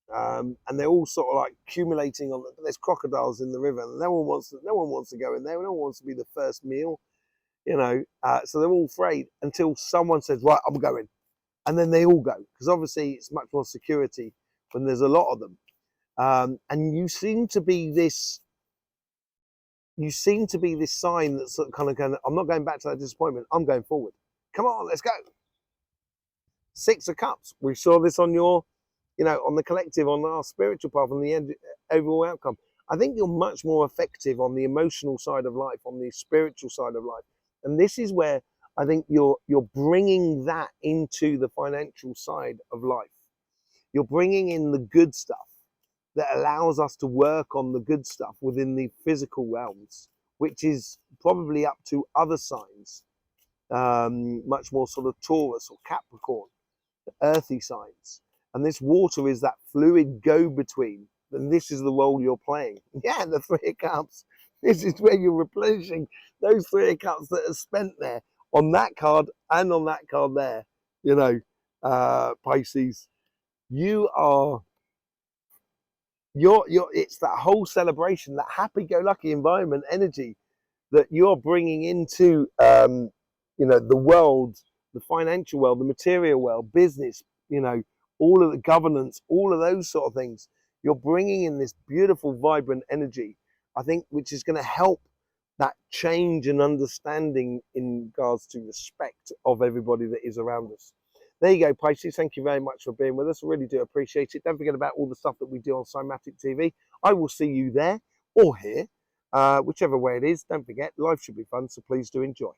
And they're all sort of like accumulating there's crocodiles in the river, and no one wants to go in there. No one wants to be the first meal, so they're all afraid until someone says, right, I'm going, and then they all go, because obviously it's much more security when there's a lot of them. And you seem to be this sign that's sort of kind of going, I'm not going back to that disappointment, I'm going forward. Come on, let's go. Six of Cups, we saw this on your on the collective, on our spiritual path, on the overall outcome. I think you're much more effective on the emotional side of life, on the spiritual side of life. And this is where I think you're bringing that into the financial side of life. You're bringing in the good stuff that allows us to work on the good stuff within the physical realms, which is probably up to other signs, much more sort of Taurus or Capricorn, earthy signs. And this water is that fluid go-between. And this is the role you're playing. Yeah, the Three of Cups. This is where you're replenishing those Three of Cups that are spent there on that card and on that card there. Pisces, it's that whole celebration, that happy-go-lucky environment energy that you're bringing into, the world, the financial world, the material world, business, all of the governance, all of those sort of things. You're bringing in this beautiful, vibrant energy, I think, which is going to help that change and understanding in regards to respect of everybody that is around us. There you go, Pisces. Thank you very much for being with us. I really do appreciate it. Don't forget about all the stuff that we do on Cymatic TV. I will see you there or here, whichever way it is. Don't forget, life should be fun, so please do enjoy.